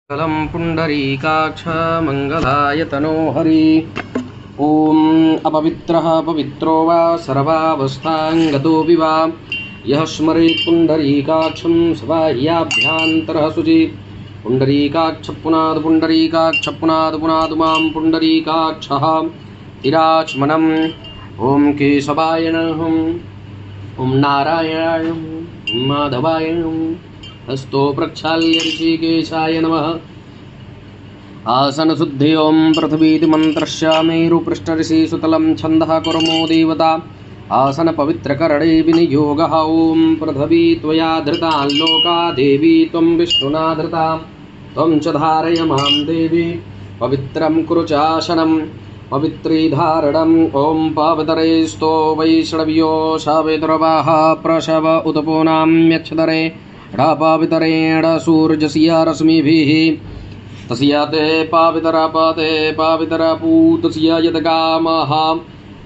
कलं पुण्डरीकाक्ष मङ्गलाय तनो हरि। ॐ अपवित्रः पवित्रो वा सर्वावस्थाङ्गतोऽपि वा यः स्मरेत् पुण्डरीकाक्षं स वा ह्याभ्यान्तरः शुचि। पुण्डरीकाक्ष पुनादु पुण्डरीकाक्ष पुनादु पुनादु मां पुण्डरीकाक्षः तिराचमनम्। ॐ केशवाय नमः, ॐ नारायणाय नमः, ॐ माधवाय नमः। हस्तो प्रक्षाल्य ऋषिकेशाय नमः। आसन शुद्धि ओं पृथ्वीति मंत्रस्य मेरुपृष्ठऋषि सुतलं छन्दः कुर्मो देवता। आसन पवित्रकरणे विनियोगः। ओं पृथ्वी त्वया धृता लोका देवी त्वं विष्णुना धृता। त्वं च धारय मां देवी पवित्रं कुरु चासनं पवित्रीधारणम्। ओं पवित्रेस्तो वैष्णव्यो सवितुर्वः प्रसव उत्पूनाम्यक्षधरे ढापावितरेण सूर्यस्य रश्मिभिः तस्य ते पावितरपते पावितरपूतस्य यद्गामः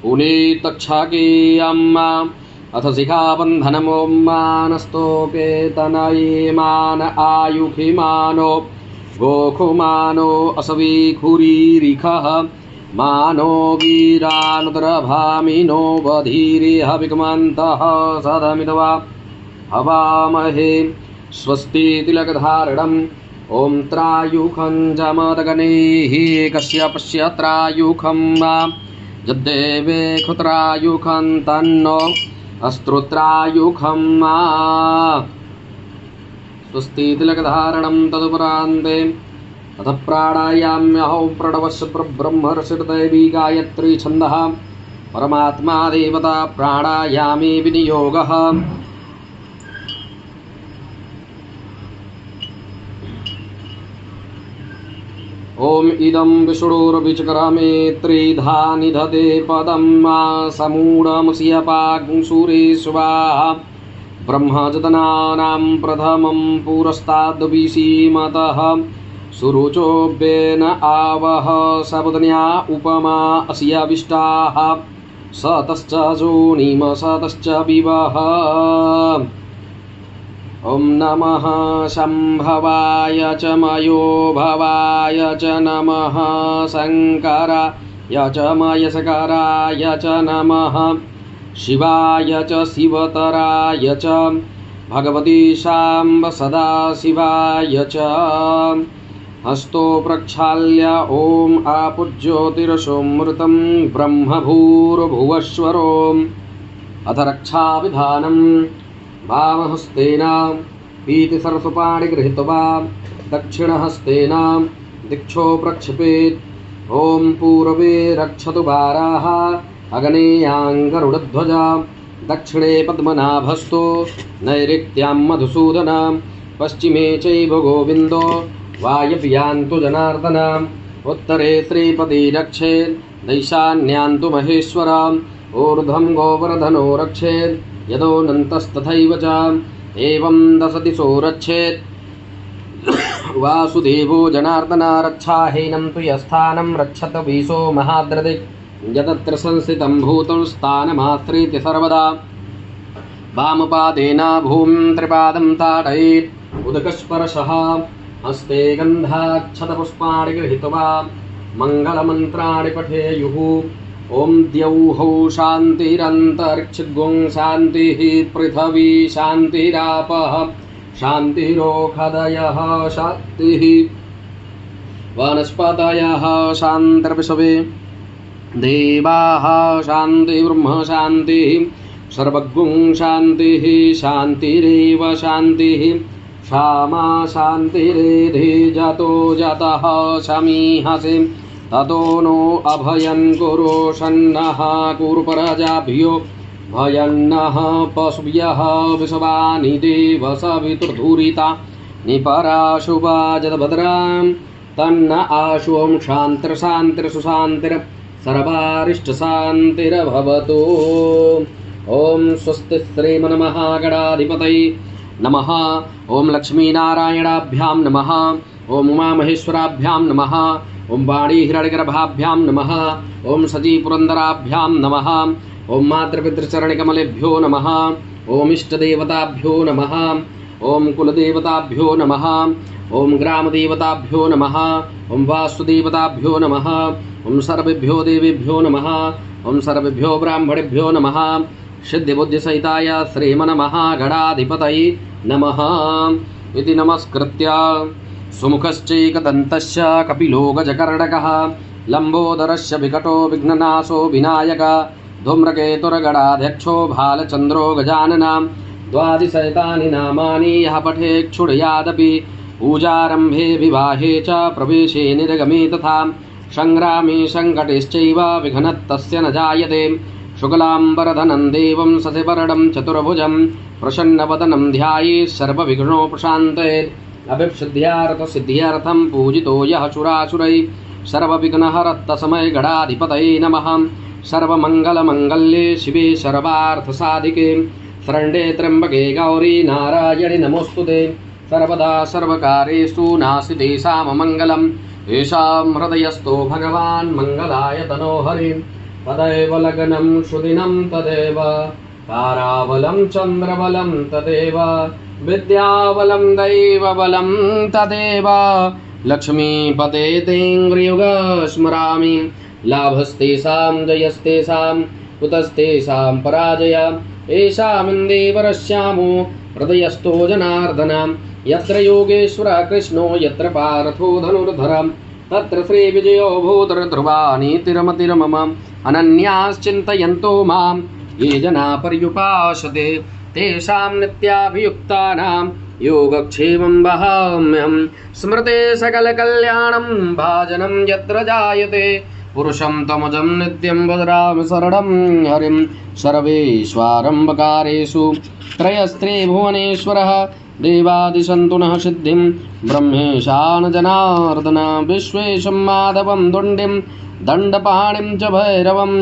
पुनीतक्षाकीयम् अथ शिखाबन्धनमो मानस्तोकेतनयेमान आयुखिमानो गोखुमानो असवीखुरीरिखः मानो वीरानुद्रभामिनो बधीरिह विगमन्तः सदमिदवा हवामहे। स्वस्ति तिलकधारणम्। ॐ त्रायुखं जमदगणैः कश्यपस्य त्रायुखं यद्देवे खुत्रायुखं तन्नो अस्त्रुत्रायुखं। स्वस्ति तिलकधारणं तदुपरान्ते अथ प्राणायाम्यहं प्रणवस्य ब्रह्मर्षिर्दैवी गायत्री छन्दः परमात्मा देवता प्राणायामे विनियोगः। ओम इदं विष्णुर्विचक्रमे त्रिधा निधते पदं समूढमस्यपागुंसुरेश्वाहा ब्रह्मजतनानां प्रथमं पुरस्ताद्विसीमतः सुरुचोऽव्येन आवह सबदन्या उपमा अस्याविष्टाः स तश्च जोनिम स तश्च विवह। ओम नमः शंभवाय च मयो भवाय च नमः शंकराय च मयस्कराय च नमः शिवाय च शिवतराय च भगवती शाम्ब सदाशिवाय च। हस्तो प्रक्षाल्य ओम आपुज्योतिरसोमृतं ब्रह्मभूर्भुवस्वरोम। अथ रक्षाविधानम्। वामहस्तेन पीतिसरसुपाणि गृहीत्वा दक्षिणहस्तेन दिक्षो प्रक्षिपेत्। ॐ पूर्वे रक्षतु वाराः अग्नेयाङ्गरुडध्वजा दक्षिणे पद्मनाभस्तो नैऋत्यां मधुसूदन पश्चिमे चैव गोविन्दो वायव्यान्तु जनार्दन उत्तरे श्रीपति रक्षेत् दैशान्यान्तु महेश्वर ऊर्ध्वं गोवर्धनो रक्षेत् यदोऽनन्तस्तथैव च एवं 10 दिशो रक्षेत्। वासुदेवो जनार्दन रक्षाहीनं तु यस्थानं रक्षत वीशो महाद्रदिक् यतत्र संस्थितं भूतं स्थानमाश्रित्य सर्वदा। वामपादेन भूमिं त्रिपादं ताडयेत् उदकस्पर्शः हस्ते गन्धाक्षतपुष्पाणि गृहीत्वा मङ्गलमन्त्राणि पठेयुः। ओम द्यौः शान्तिरन्तरिक्षगुं शान्तिः पृथिवी शान्तिरापः शान्तिरोषधयः शान्तिः वनस्पतयः शान्तिर्विश्वे देवाः शान्तिर्ब्रह्म शान्तिः सर्वगुं शान्तिः शान्तिरेव शान्तिः क्षमा शान्तिरेधि जतो जतः शमीहसि ततो नो अभयं कुरु सन्नः कुरु प्रजाभ्यो भयन्नः पशुभ्यः विश्वानि देव सवितुर्धुरिता निपराशुभा जतभद्रां तन्न आशु। ओं शान्तिर्शान्तिर्सुशान्तिर् सर्वारिष्टशान्तिर्भवतु। ओं स्वस्ति श्रीमन्महागणाधिपतये नमः। ओं लक्ष्मीनारायणाभ्यां नमः। ओं उमामहेश्वराभ्यां नमः। ओं वाणी हिरण्यगर्भाभ्यां नमः। ओं सजीपुरन्दराभ्यां नमः। ओं मातृपितृचरणकमलेभ्यो नमः। ओं इष्टदेवताभ्यो नमः। ओम कुलदेवताभ्यो नमः। ओम ग्रामदेवताभ्यो नमः। ओम वास्तुदेवताभ्यो नमः। ओम सर्वेभ्यो देवेभ्यो नमः। ओम सर्वेभ्यो ब्राह्मणेभ्यो नमः। सिद्धिबुद्धिसहिताय श्रीमन्महागणाधिपतये नमः इति नमस्कृत्य सुमुखश्चैकदन्तस्य कपिलो गजकर्णकः लम्बोदरस्य विकटो विघ्ननाशो विनायकः धूम्रकेतुर्गणाध्यक्षो भालचन्द्रो गजाननः द्वादशैतानि नामानि यः पठेच्छुडयादपि पूजारम्भे विवाहे च प्रवेशे निर्गमे तथा संग्रामे सङ्कटेश्चैव विघ्नस्तस्य न जायते शुक्लाम्बरधनं देवं शशिवर्णं चतुर्भुजं प्रसन्नवदनं ध्यायेत् सर्वविघ्नोपशान्तयेत् अभिसिद्ध्यार्थसिद्ध्यर्थं पूजितो यः सुरासुरैः सर्वविघ्नहरस्तस्मै गणाधिपतये नमः। सर्वमङ्गलमङ्गल्ये शिवे सर्वार्थसाधिके शरण्ये त्र्यम्बके गौरी नारायणि नमोऽस्तुते। सर्वदा सर्वकारेषु नास्ति तेषाममङ्गलम् येषां हृदयस्थो भगवान् मङ्गलाय तनो हरिः तदेव लग्नं सुदिनं तदेव ताराबलं चन्द्रबलं तदेव विद्याबलं दैवबलं तदेव लक्ष्मीपते तेऽङ्घ्रियुगं स्मरामि लाभस्तेषां जयस्तेषां कुतस्तेषां पराजय येषामिन्देवरश्यामो हृदयस्थो जनार्दन यत्र योगेश्वरः कृष्णो यत्र पार्थो धनुर्धरः तत्र श्रीविजयो भूतध्रुवानीतिरमतिर्मम अनन्याश्चिन्तयन्तो मां ये जना पर्युपासते तेषां नित्याभियुक्तानां योगक्षेमं वहाम्यहं स्मृते सकलकल्याणं भाजनं यत्र जायते पुरुषं तमजं नित्यं वदामि शरणं हरिं सर्वेश्वरं वकारेषु त्रयस्त्रिभुवनेश्वरः देवादिसन्तु नः सिद्धिं ब्रह्मेशान जनार्दन विश्वेशं माधवं दुण्डिं दण्डपाणिं च भैरवं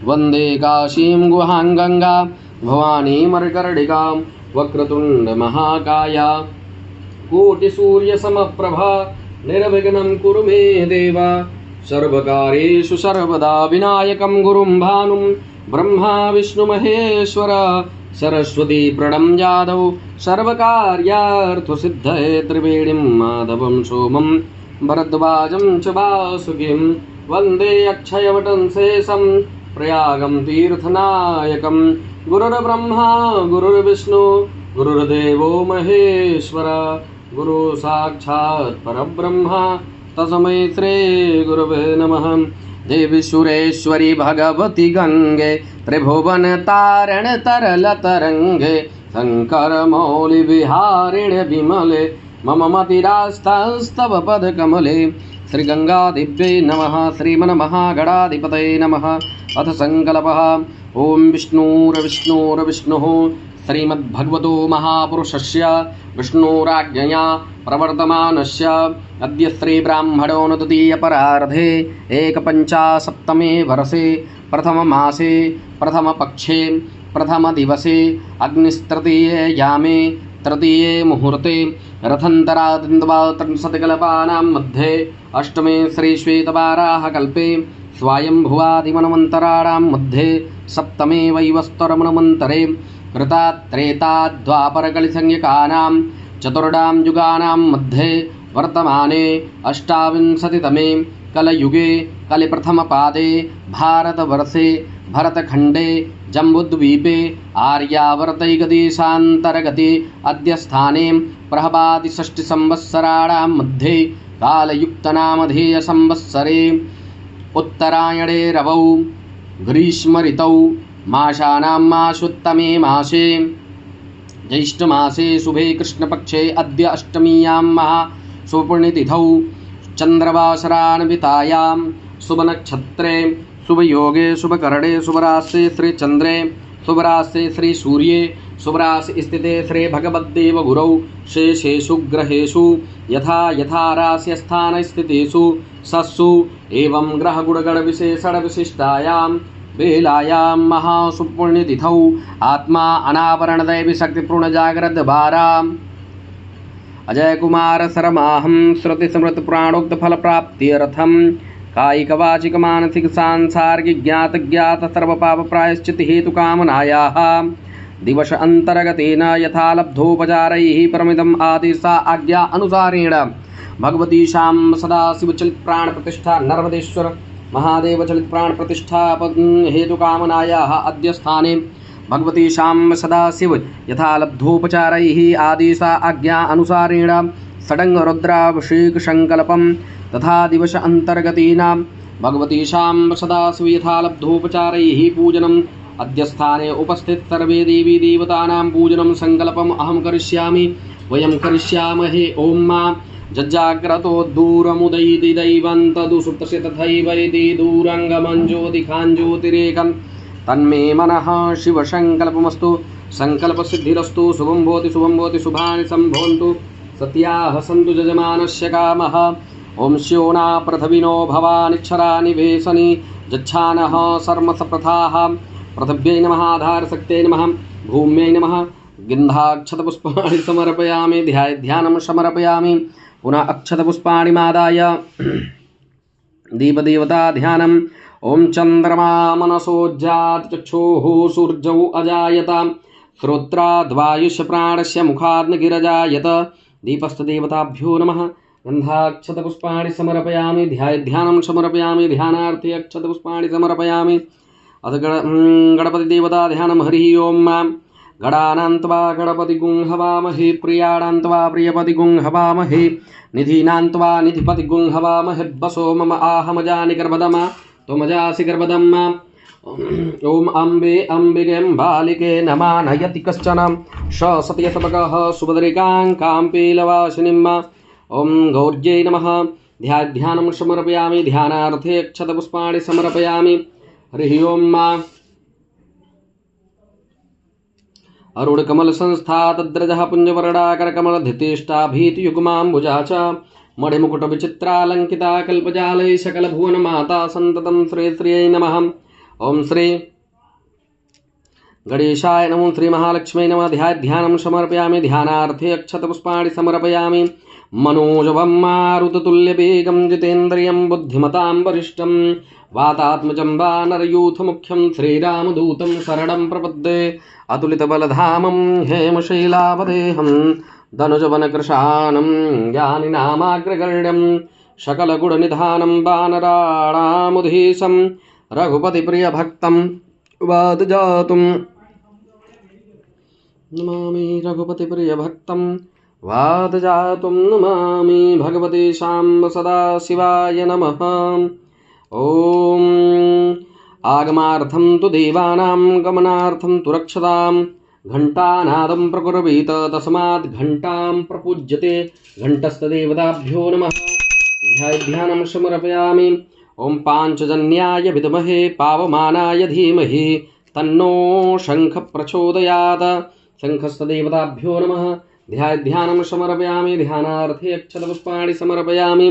वन्दे काशीं गुहां गंगा भवानीमर्कर्णिकां वक्रतुण्डमहाकाय कोटिसूर्यसमप्रभा निर्विघ्नं कुरु मे देव सर्वकार्येषु सर्वदा विनायकं गुरुं भानुं ब्रह्मा विष्णुमहेश्वर सरस्वती प्रणं यादव सर्वकार्यार्थसिद्धये त्रिवेणीं माधवं सोमं भरद्वाजं च वासुकिं वन्दे अक्षयवटं शेषं प्रयागं तीर्थनायकं गुरुर्ब्रह्मा गुरुर्विष्णु गुरुर्देवो महेश्वर गुरु साक्षात् परब्रह्म तस्मै श्री गुरवे नमः। देवी सुरेश्वरी भगवती गंगे त्रिभुवन तारण तरल तरंगे शंकर मौलि विहारिणे विमले मम मतिरास्तव पद कमले श्री गंगा दिव्यै नमः। श्रीमन्महागणाधिपतये नमः। अथ संकल्पः ओम विष्णुर्विष्णुर्विष्णुः श्रीमद्भगवतो महापुरुषस्य विष्णुराज्ञया प्रवर्तमानस्य अद्य श्रीब्राह्मणो तृतीयपरार्धे एकपञ्चाशत्तमे वर्षे प्रथममासे प्रथमपक्षे प्रथमदिवसे अग्निस्तृतीये तृतीये मुहूर्ते रथन्तरादिन्द्वात्रिंशत्कल्पानां मध्ये अष्टमे श्रीश्वेतवाराहकल्पे स्वायम्भुवादिमन्वन्तराणां मध्ये सप्तमे वैवस्वतमन्वन्तरे कृतात्रेताद्वापरकलिसंज्ञकानां चतुर्णां युगानां मध्ये वर्तमाने अष्टाविंशतितमे कलयुगे कलिप्रथमपादे भारतवर्षे भरतखण्डे जम्बूद्वीपे आर्यावर्तैकदेशान्तर्गते अद्य स्थाने प्रहवादिषष्टिसंवत्सराणां मध्ये कालयुक्तनामधेयसंवत्सरे उत्तरायणे रवौ ग्रीष्मऋतौ मासानां मासोत्तमे मासे ज्येष्ठमासे शुभे कृष्णपक्षे अद्य अष्टमीयां महाशुभपुण्यतिथौ चन्द्रवासरान्वितायां शुभनक्षत्रे शुभयोगे शुभकरणे शुभराशे श्रीचन्द्रे शुभराशे श्रीसूर्ये शुभराशि स्थिते श्रीभगवद्देवगुरौ शेषेषु ग्रहेषु यथा यथा राश्यस्थानस्थितेषु सत्सु एवं ग्रहगुणगणविशेषणविशिष्टायां बेलायां महाशुभपुण्यतिथौ आत्मा अनावरणदैवीशक्तिपूर्णजाग्रद्वाराम् अजयकुमार शर्माहं श्रुतिस्मृतिप्राणोक्तफलप्राप्त्यर्थं कायिकवाचिकमानसिक सांसारिक ज्ञात सर्वपापप्रायश्चित्त हेतुकामनायाः दिवस अंतर्गतेन यथा लब्धोपचारैः परमिदम् आदेशा आज्ञा अनुसारेण भगवती शाम सदाशिव चलित प्राण प्रतिष्ठा नर्मदेश्वर महादेव चलित प्राण प्रतिष्ठा हेतु कामनायाः अद्य स्थाने भगवती शाम सदाशिव यथा लब्धोपचारैः आदेशा आज्ञा अनुसारेण षडंग रुद्राभिषेक संकल्पम तथा दिवस अंतर्गतेन भगवती शाम सदाशिव यथा लब्धोपचारैः पूजनम् अद्य स्थाने उपस्थित सर्वे देवी देवतानां पूजनं संकल्पम् अहं करिष्यामि वयं करिष्यामहे ओम मा जज्जाग्रतो दूरमुदयति दैवं तदुसुप्तस्य तथैवैति दूरङ्गमञ्ज्योतिखाञ्ज्योतिरेकं तन्मे मनः शिवसङ्कल्पमस्तु सङ्कल्पसिद्धिरस्तु शुभं भवति शुभानि सम्भवन्तु सत्याः सन्तु यजमानस्य कामः ओम श्योना पृथ्विनो भवानिच्छरा निवेशनि जच्छानः सर्मसप्रथाः पृथिव्यै नमः आधारशक्त्यै नमः भूम्यै नमः गन्धाक्षतपुष्पाणि समर्पयामि ध्यानं समर्पयामि पुनः अक्षतपुष्पाणि मादाय दीपदेवता ध्यानम् ओम चंद्रमा मनसोज्जात चक्षुः सूर्यौ अजायत श्रोत्राद्वायुष्य प्राणस्य मुखाद् दीपस्थदेवताभ्यो नमः गन्धाक्षतपुष्पाणि समर्पयामि ध्यानं समर्पयामि ध्यानार्थे अक्षतपुष्पाणि समर्पयामि अथ गणपतिदेवता ध्यानं हरि ओम गणानान्त्वा गणपतिगुं हवामहे प्रियाणान्त्वा प्रियपतिगुं हवामहे निधीनान्त्वा निधिपतिगुं हवामहे बसो मम आहमजानि गर्भदमा त्वमजासि गर्भदम्मा ओम अम्बे अम्बिके बालिके नमा नयति कश्चन स सत्यसपकः सुभद्रिकां काम्पीलवासिनीम् ओम गौर्यै नमः ध्यानं समर्पयामि ध्यानार्थे अक्षतपुष्पाणि समर्पयामि हरि ओम अरुणकमल संस्था तद्रजः पुञ्जवर्णाकरकमलधितिष्ठा भीतियुग्माम्बुजा च मणिमुकुटविचित्रालङ्किता कल्पजालै सकलभुवनमाता सन्ततं श्रीयै नमः ओम श्री गणेशाय नमो श्री महालक्ष्मी नमः ध्यानं समर्पयामि ध्यानार्थे अक्षतपुष्पाणि समर्पयामि मनोजवं मारुततुल्यवेगं जितेन्द्रियं बुद्धिमतां वरिष्ठं वातात्मजं वानरयूथमुख्यं श्रीरामदूतं शरणं प्रपद्ये अतुलितबलधामं हेमशैलावदेहं धनुजवनकृशानं ज्ञानिनामाग्रगण्यं सकलगुणनिधानं वानराणामुधीशं रघुपतिप्रियभक्तं वादजातुं नमामि रघुपतिप्रियभक्तं वादजातुं नमामि भगवते शाम्ब सदाशिवाय नमः ओम आगमार्थं तु देवानां गमनार्थं तु रक्षतां घण्टानादं प्रकुर्वीत तस्मात् घण्टां प्रपूज्यते घण्टस्थदेवताभ्यो नमः ध्यानं समर्पयामि ओम पांचजन्याय विद्महे पावमानाय धीमहि तन्नो शंख प्रचोदयात् शंखस्थदेवताभ्यो नमः ध्यानं समर्पयामि ध्यानार्थे अक्षतपुष्पाणि समर्पयामि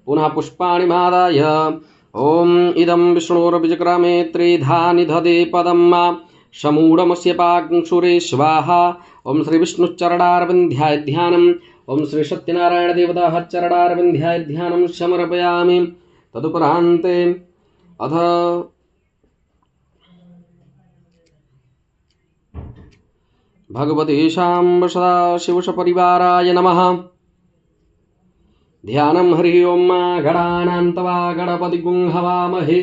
पुनः पुष्पाणि मादाय ओम इदं विष्णोर्विचक्रमे त्रिधा निधदे पदं समूढमस्य पांशुरे स्वाहा ओम श्री विष्णुचरणारविन्ध्याय ध्यानम् ओम श्री सत्यनारायण देवता चरणारविन्ध्याय ध्यानं समर्पयामि तदुपरान्ते अथ भगवते शाम्ब सदाशिवसपरिवाराय नमः ध्यानं हरि ओम गणानान्त्वा गणपतिगुं हवामहे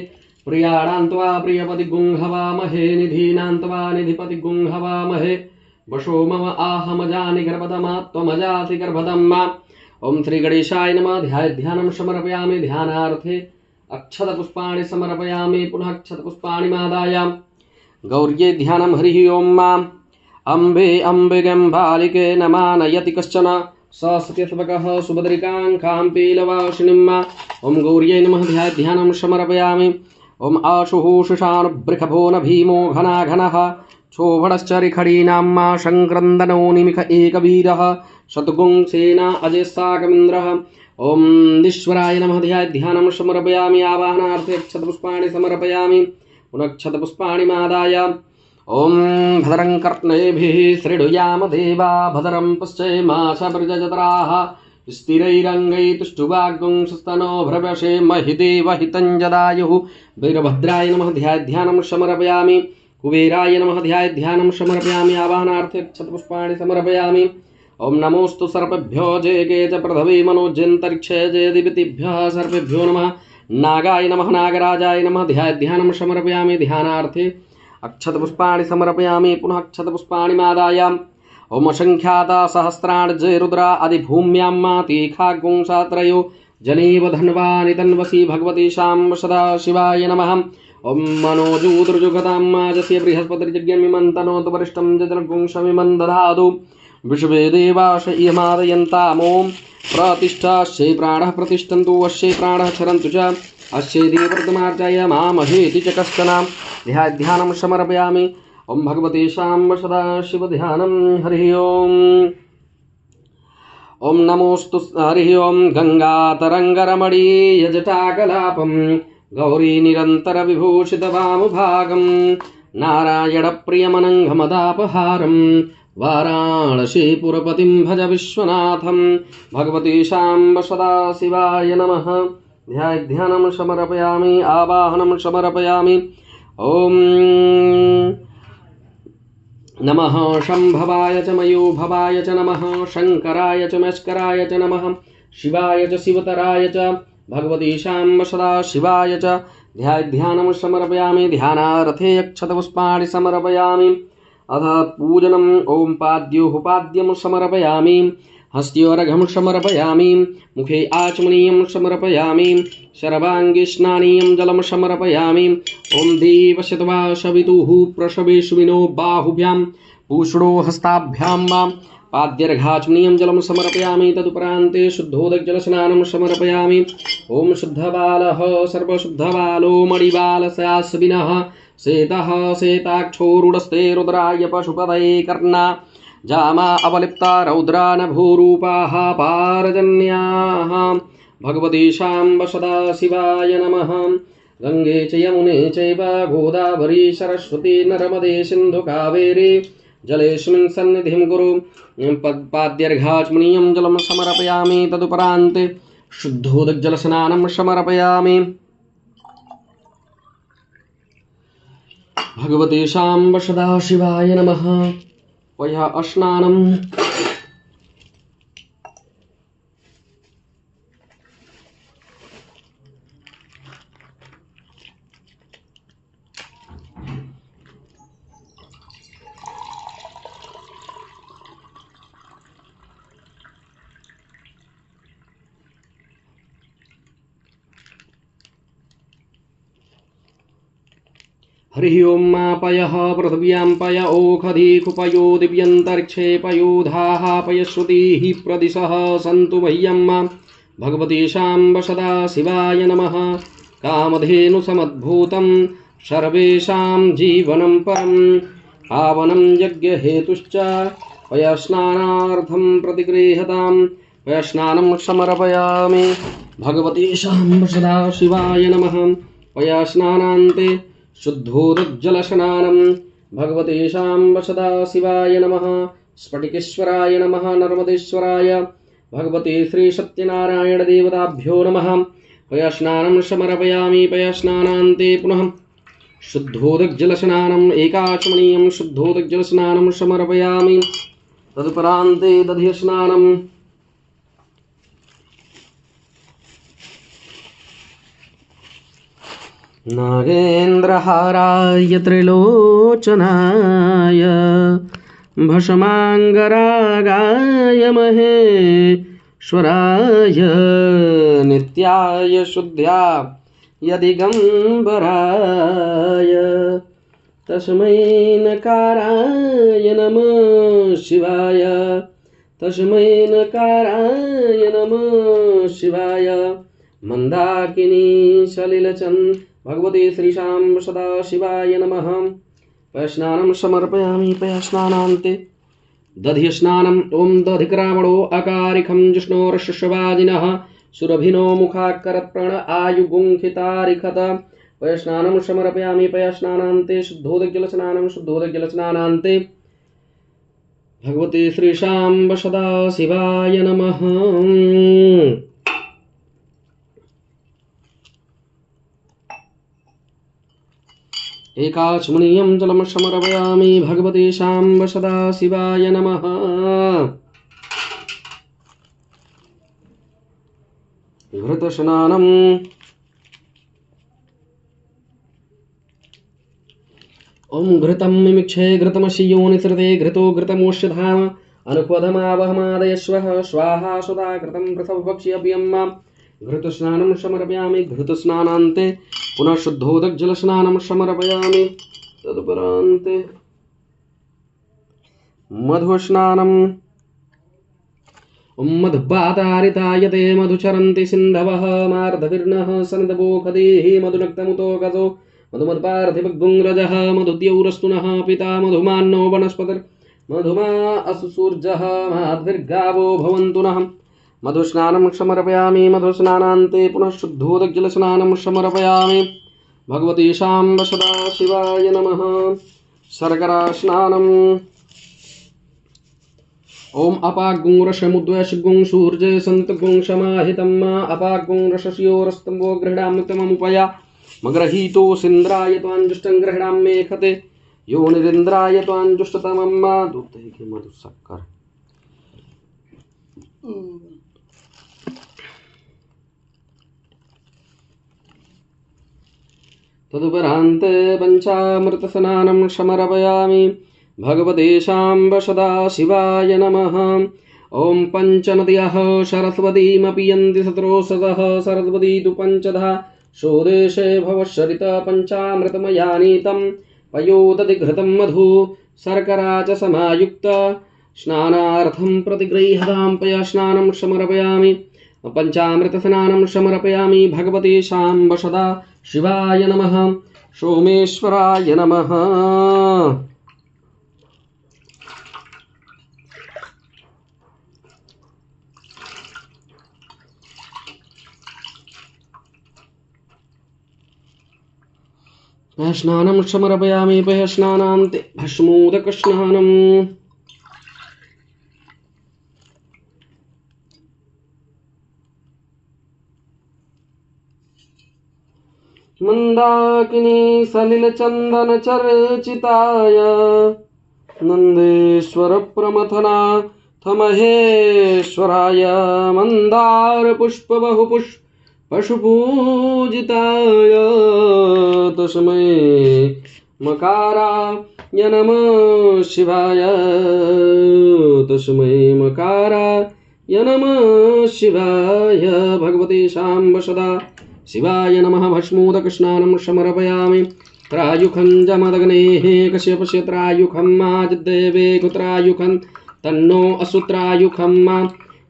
प्रियाणान्त्वा प्रियपतिगुं हवामहे निधीनान्त्वा निधिपतिगुं हवामहे वशो मम आहमजानि गर्भदमा त्वमजासि गर्भदम्मा ओम श्री गणेशाय नमः ध्यानं समर्पयामि ध्यानार्थे अक्षतपुष्पाणि समर्पयामि पुनः अक्षतपुष्पाणि मादाय गौर्ये ध्यानं हरि ओम अम्बे अम्बिके बालिके नमानयति कश्चन सत्यसपकः सुभद्रिकां काम्पीलवासिनीम् ओम गौर्यै नमः ध्यानं समर्पयामि ओम आशुषानुबृखभो न भीमो घनाघनः क्षोभणश्चरिखडीनाम्मा संक्रन्दनो निमिष एकवीरः शतगुं सेना अजयस्साकमिन्द्रः ओम ईश्वराय नमः ध्यानं समर्पयामि आवाहनार्थे अक्षतपुष्पाणि समर्पयामि पुनः अक्षतपुष्पाणि मादाय ओम भद्रं कर्णेभिः शृणुयाम देवा भद्रं पश्येमाशवृजजत्राः स्थिरैरङ्गैतुष्टुवाग्गुं सुस्तनो भ्रवशे महिदेवहितं जदायुः वीरभद्राय नमः ध्यानं समर्पयामि कुबेराय नमः ध्यानं समर्पयामि आवाहनार्थे अक्षतपुष्पाणि समर्पयामि। ओम नमोस्तु सर्पेभ्यो जयके च पृथिवी मनोज्यन्तरिक्षे जयदितिभ्यः सर्पेभ्यो नमः। नागाय नमः नागराजाय नमः ध्यानं समर्पयामि ध्यानार्थे अक्षतपुष्पाणि समर्पयामि पुनः अक्षतपुष्पाणि मादायाम्। ओम असंख्याता सहस्राणि जय रुद्रा अधिभूम्यां तीखागुंसात्रयो जनेव धन्वानि तन्वसी भगवती शाम्ब सदा शिवाय नमः। ओम मनोजूद्रजुगतां माजस्य बृहस्पतिर्यज्ञमिमन्तनोतु वरिष्ठं जजनगुंशमिमं दधातु विश्वे देवाश इयमादयन्तामों प्रतिष्ठाश्चै प्राणः प्रतिष्ठन्तु अश्यै प्राणः क्षरन्तु च अश्यै देवव्रतमार्जयामामहेति च कश्चन ध्यानं समर्पयामि। ओम भगवते शाम्ब सदा शिव ध्यानं हरिः ओम्। ओम नमोस्तु हरिः ओम गंगातरंगरमणीयजटाकलापं गौरी निरंतर विभूषित वामभागं नारायणप्रियमनङ्गमदापहारं वाराणसीपुरपतिं भज विश्वनाथं भगवती शाम्ब सदा शिवाय नमः। ध्यानं समर्पयामि आवाहनं समर्पयामि। ओम नमः शंभवाय च मयूभवाय च नमः शंकराय च मस्कराय च नमः शिवाय च शिवतराय च भगवती शाम्ब सदा शिवाय च ध्यानं समर्पयामि ध्यानार्थे अक्षतपुष्पाणि समर्पयामि। अथ पूजनम् ओम पाद्योपाद्यं समर्पयामि हस्त्योर्घं समर्पयामि मुखे आचमनीयं समर्पयामि सर्वाङ्गे स्नानीयं जलं समर्पयामि। ओम देवशतवा सवितुः प्रसवेश्विनो बाहुभ्यां पूषणो हस्ताभ्यां मां पाद्यर्घाचमनीयं जलं समर्पयामि। तदुपरान्ते शुद्धोदकजलस्नानं समर्पयामि। ओम शुद्धबालः सर्वशुद्धबालो मणिबालशास्विनः शेतः शेताक्षोरुडस्ते रुद्राय पशुपतये कर्णा जामा अवलिप्ता रौद्रान भूरूपाः पारजन्याः भगवती शाम्ब सदा शिवाय नमः। गंगे च यमुने चैव गोदावरी सरस्वती नर्मदे सिन्धु कावेरी जलेऽस्मिन् सन्निधिं कुरु। पाद्यर्घाचमनीयं जलं समर्पयामि। तदुपरान्ते शुद्धोदकजलस्नानं समर्पयामि। भगवती शाम्ब सदा शिवाय नमः। वयः स्नानम् हरिः ओम मापयः पृथिव्यां पय ओखधिकुपयो दिव्यन्तरिक्षे पयोधाः पयश्रुतिः प्रदिशः सन्तु मह्यं भगवती शाम्ब सदा शिवाय नमः। कामधेनुसमद्भूतं सर्वेषां जीवनं परं पावनं यज्ञहेतुश्च पयस्नानार्थं प्रतिगृह्यतां पयस्नानं समर्पयामि। भगवती शाम्ब सदा शिवाय नमः। पयस्नानान्ते शुद्धोदकजलस्नानं भगवते शाम्ब सदा शिवाय नमः। स्फटिकेश्वराय नमः नर्मदेश्वराय भगवते श्री सत्यनारायण देवताभ्यो नमः। पयस्नानं समर्पयामि। पयस्नानान्ते पुनः शुद्धोदकजलस्नानम् एकाचमनीयं शुद्धोदकजलस्नानं समर्पयामि। तदुपरान्ते दध्यस्नानं नागेन्द्रहाराय त्रिलोचनाय भस्माङ्गरागाय महेश्वराय नित्याय शुद्ध्याय दिगम्बराय तस्मै नकाराय नमः शिवाय तस्मै नकाराय नमः शिवाय। मंदाकिनी सलिलचन्द्र भगवते श्रीशाम्ब सदा शिवाय नमः। पयस्नानं समर्पयामि। पयस्नानान्ते दध्यस्नानम् ओम दधिक्रामणो अकारिखं जिष्णोर्शिशवाजिनः सुरभिनो मुखाकरत्प्रण आयुगुंखितारिखत पयस्नानं समर्पयामि। पयस्नानान्ते शुद्धोदकजलस्नानं शुद्धोदकजलस्नानान्ते भगवते श्रीशाम्ब सदा शिवाय नमः। एकाचमनीयं जलं समर्पयामि भगवते शाम्ब सदाशिवाय नमः। घृतस्नानम् ओम घृतं मिमिक्षे घृतमसि योनिसृते घृतो घृतमोष्यधाम अनुपदमावहमादयश्वः स्वाहा सुधा घृतं प्रसवभक्ष्यपियम्मा घृतस्नानं समर्पयामि घृतस्नानान्ते पुनः शुद्धोदकजलस्नानं समर्पयामि तदुपरान्ते मधुस्नानम् मधुपातारितायते मधुचरन्ति सिन्धवः मार्धविर्नः सन्दवोखदेः मधुनक्तमुतो गतो मधुमत्पार्थिवगुंरजः मधुद्यौरस्तुनः पिता मधुमान्नो वनस्पतिर्मधुमा असुसूर्जः माध्विर्गावो भवन्तु नः। मधुस्नानं समर्पयामि मधुस्नानान्ते पुनः शुद्धोदकजलस्नानं समर्पयामि भगवते शाम्ब सदाशिवाय नमः। शर्करास्नानम् ओम अपागुं रसमुद्वयसुगुं सूर्ये सन्तगुं समाहितं अपागुं रसस्योरस्तम्भो गृह्णाम्यतममुपया मग्रहीतो सिन्द्राय त्वाञ्जुष्टं गृह्णाम्येखते यो निरिन्द्राय त्वाञ्जुष्टतमं दूते के मधुसक्कर तदुपरान्ते पञ्चामृतस्नानं समर्पयामि भगवते शाम्ब सदाशिवाय नमः। ओम पंचनद्यः सरस्वतीमपि यन्ति सत्रोषसः सरस्वती तु पंचधा सोदेशे भवश्चरिता पञ्चामृतमयानीतं पयोदधिघृतं मधु शर्करा च समायुक्त स्नानार्थं प्रतिगृह्यतां पया स्नानं समर्पयामि पञ्चामृतस्नानं समर्पयामि भगवते शाम्ब सदा शिवाय नमः। सोमेश्वराय नमः। स्नानं समर्पयामि पयस्नानान्ते भस्मोदकस्नानम् मंदाकिनी सलिलचन्दन चर्चिताय नंदेश्वर प्रमथनाथ महेश्वराय मंदार पुष्प बहुपुष्प पशुपूजिताय तस्मै मकाराय नमः शिवाय तस्मै मकाराय नमः शिवाय भगवते शाम्ब सदा शिवाय नमः। भस्मोदकस्नानं समर्पयामि त्रायुखं जमदग्नेः कश्यपस्य त्रायुखं आदिदेवे कुत्रायुखं तन्नो असुत्रायुखं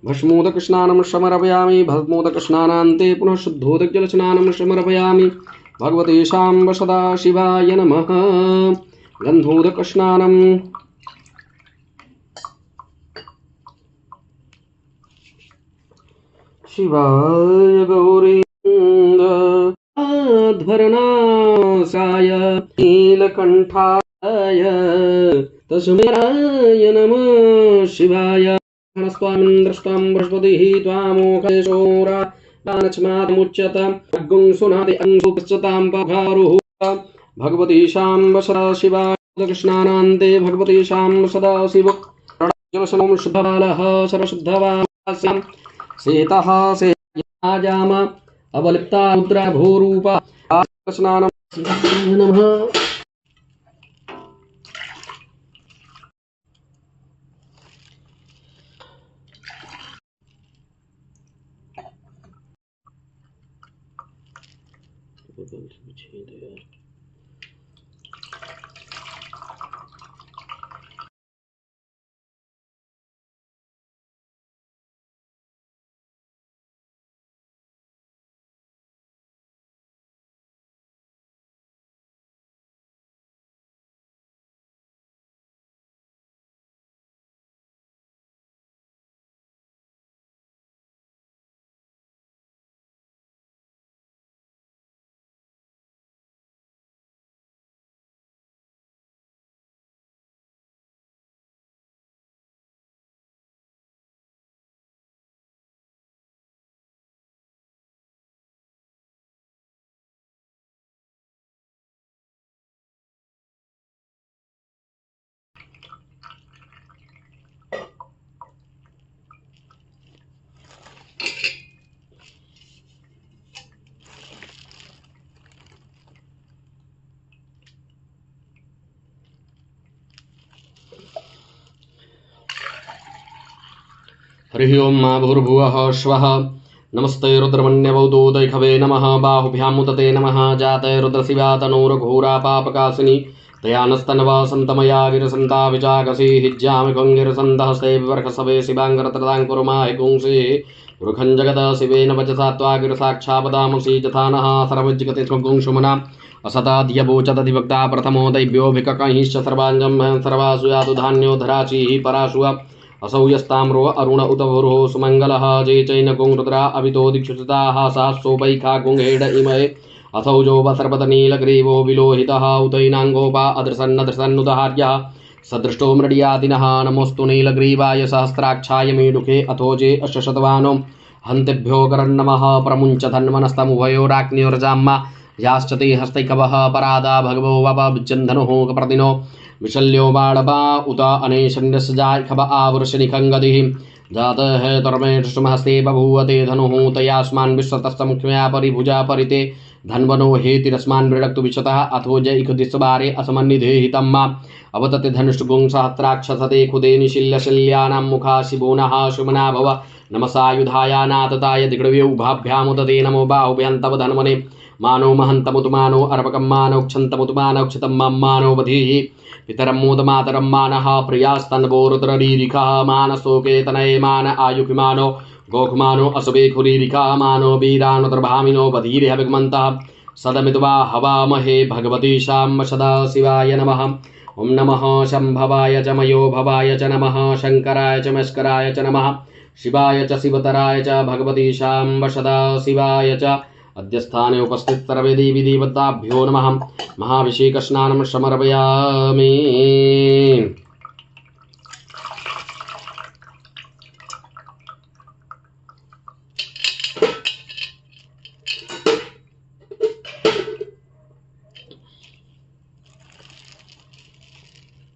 भस्मोदकस्नानं समर्पयामि भस्मोदकस्नानान्ते पुनः शुद्धोदकजलस्नानं समर्पयामि भगवते शाम्ब सदाशिवाय नमः। गन्धोदकस्नानं शिवाय गौरी ध्वरनाशाय नीलकण्ठाय तस्मै नमः शिवाय। स्वामिन्द्रस्त्वां बृहस्पतिः त्वामोखेशोरा पानच्मादमुच्यत अग्गुं सुनाति अंशुपश्चतां पघारुः भगवती शाम्ब सदाशिवाय स्नानान्ते भगवती शाम्ब सदाशिव जलसमं शुद्धबालः सर्वशुद्धबालास्यां सेतः सेयाजाम अवलिप्ता मुद्रा भूरूपा स्नानं नमः। हरिः ओं मा भूर्भुवः स्वः। नमस्ते रुद्रमन्यवौदोदैखवे नमः। बाहुभ्यामुदते नमः। जाते रुद्रशिवा तनूरघोरा पापकाशिनी तयानस्तनवा सन्तमया गिरसन्ता विचाकसी हिज्यामि गङ्गिरसन्तहस्ते विवर्खसवे शिवाङ्गरत्रदाङ्कुरुमाहि पुंसि वृखं जगद शिवेन वचसा त्वा गिरसाक्षापदामसि यथा नः सर्वज्जगति स्म पुंसुमना असताध्यवोचदधिभक्ता प्रथमो दैव्योऽभिककहिश्च सर्वाञ्जं सर्वासु यातु धान्यो धराचिः पराशु असौ यस्ताम्रो अरुण उत वरुहो सुमङ्गलः जे चैन गुंरुद्रा अभितो दीक्षिताः सासोपैखा गुंहेड इमये असौ जो सर्वत नीलग्रीवो विलोहितः उतैनाङ्गोपा अदृसन्नदृसन्नुदहार्यः सदृष्टो मृडियादिनः नमोऽस्तु नीलग्रीवाय सहस्राक्षाय मेढुके अथो जे अश्वशतवानो हन्तेभ्यो करन्नमः प्रमुञ्च धन्वनस्तमुभयोराग्निर्जाम्मा याश्च ते हस्तैकवः परादा भगवो वपविजन्धनुः कप्रदिनो विशल्यो बाणवा उत अनेशन्यसजाय खब आवृषनिखङ्गदिः जातः तर्मेष्टुमहस्ते बभूवते धनुः तयास्मान् विश्वतस्य मुख्यया परिभुजा परिते धन्वनो हेतिरस्मान् मृडक्तु विशतः अथो जैखदिस्वारे असमन्निधेहितं मा अवतते धनुष्टुगुं सहस्राक्षसते खुदे निशिल्यशल्यानां मुखा शिवोनः शुमना भव नमसायुधाया नातताय दिग्डव्यौभाभ्यामुदते नमो बाहुभ्यां तव धन्वने मानो महन्तमुतमानो अर्पकं मानोक्षन्तमुतमानोक्षतं मम मानो बधीः पितरं मोदमातरं मानः प्रियास्तन्वो रुद्ररीरिखः मानसोके तनये मान आयुभिमानो गोखमानो असुबे खुरीरिखः मानो वीरानुतर्भामिनो बधीर्हविग्मन्तः सदमित्वा हवामहे भगवती शां सदाशिवाय नमः। ओं नमः शम्भवाय च मयो भवाय च नमः शङ्कराय च मस्कराय च नमः शिवाय च शिवतराय च भगवती शां सदाशिवाय च अद्य स्थाने उपस्थित सर्वे देवी देवताभ्यो नमः। महाभिषेक स्नानं समर्पयामि।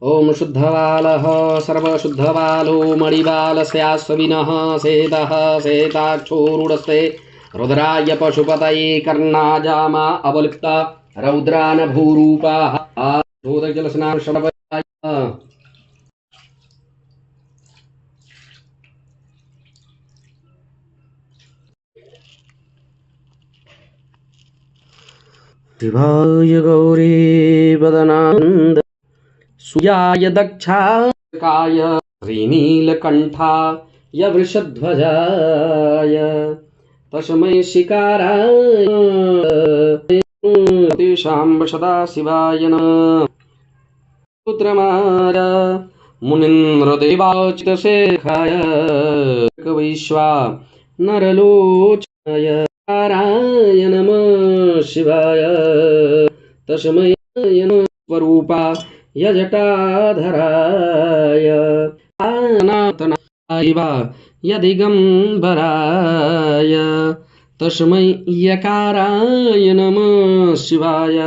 ओम शुद्धवालः सर्वशुद्धवालो मणिबालस्यास्विनः सेतः सेताक्षोरुडस्ते रुद्राय पशुपतये कर्णाजामा अवलिप्ता रौद्रान भूरूपाः जलस्नान समर्पयामि। शिवाय गौरी वदनानन्द सूर्याय दक्षाय श्रीनीलकण्ठाय वृषध्वजाय तस्मै शिकाराय तेषां सदाशिवाय नमः। पुत्रमाय मुनीन्द्रदेवाचितशेखाय कविश्वा नरलोचनाय काराय नमः शिवाय तस्मै नमः स्वरूपाय जटाधराय अनाथनाय यदिगम्बराय तस्मै यकाराय नमः शिवाय।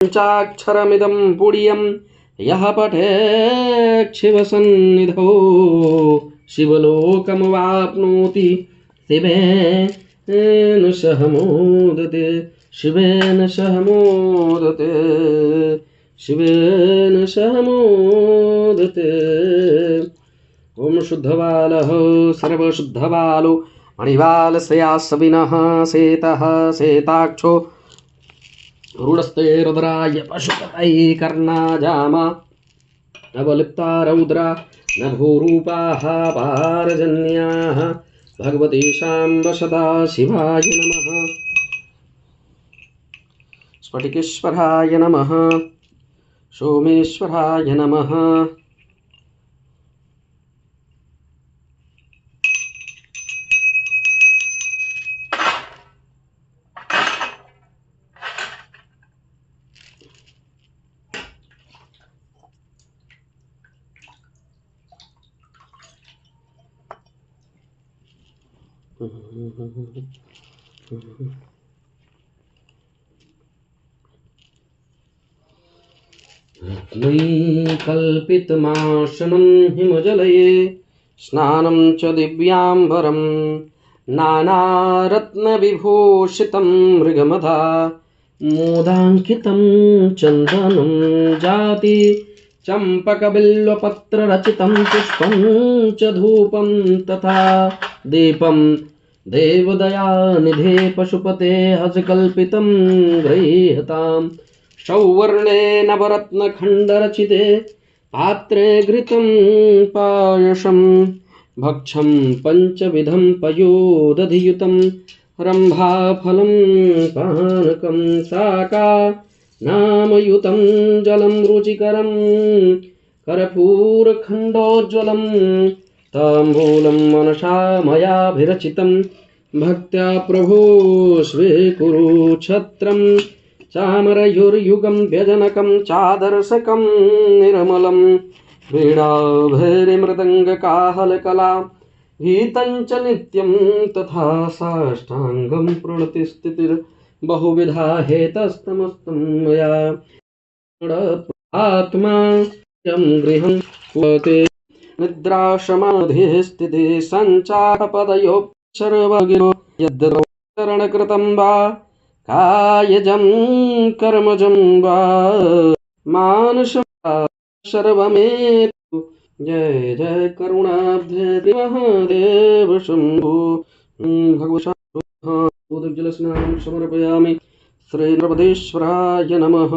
पञ्चाक्षरमिदं पुण्यं यः पठेत् शिवसन्निधौ शिवलोकमवाप्नोति शिवेन सह मोदते शिवेन सह मोदते शिवेन सह मोदते। ओम शुद्धबालः सर्वशुद्धबालो मणिबालस्यास्विनः सेतः सेताक्षो रुडस्ते रुद्राय पशुपतये कर्णाजामा अवलिप्ता रौद्रा नभोरूपाः पारजन्याः भगवती शाम्ब सदाशिवाय नमः। स्फटिकेश्वराय नमः सोमेश्वराय नमः रत्नैः कल्पितमासनं हिमजलये स्नानं च दिव्याम्बरं नानारत्नविभूषितं मृगमधा मोदाङ्कितं चन्दनं जाति चम्पकबिल्वपत्ररचितं पुष्पं च धूपं तथा दीपं देवदयानिधे पशुपते हसकल्पितं गृह्यताम् सौवर्णे नवरत्नखण्डरचिते पात्रे घृतं पायसं भक्षं पञ्चविधं पयोदधियुतं रम्भाफलं पानकं शाका नामयुतं जलं रुचिकरं कर्पूरखण्डोज्ज्वलं ताम्बूलं मनसा मयाभिरचितं भक्त्या प्रभो स्वीकुरु छत्रम् चामरयुर्युगं व्यजनकं चादर्शकं निर्मलं वीणाभैर्मृदङ्गकाहलकला गीतं च नित्यं तथा साष्टाङ्गं प्रणति स्थितिर्बहुविधा हेतस्तमस्तं मया आत्मा यं गृहं कुते निद्राशमाधिस्थितिः सञ्चारपदयोः यद्चरणकृतं वा कायजं कर्मजं वा मानसं सर्वमेतु जय जय करुणाब्धे महादेव शंभो भगवत जलस्नानं समर्पयामि श्री नृपतेश्वराय नमः।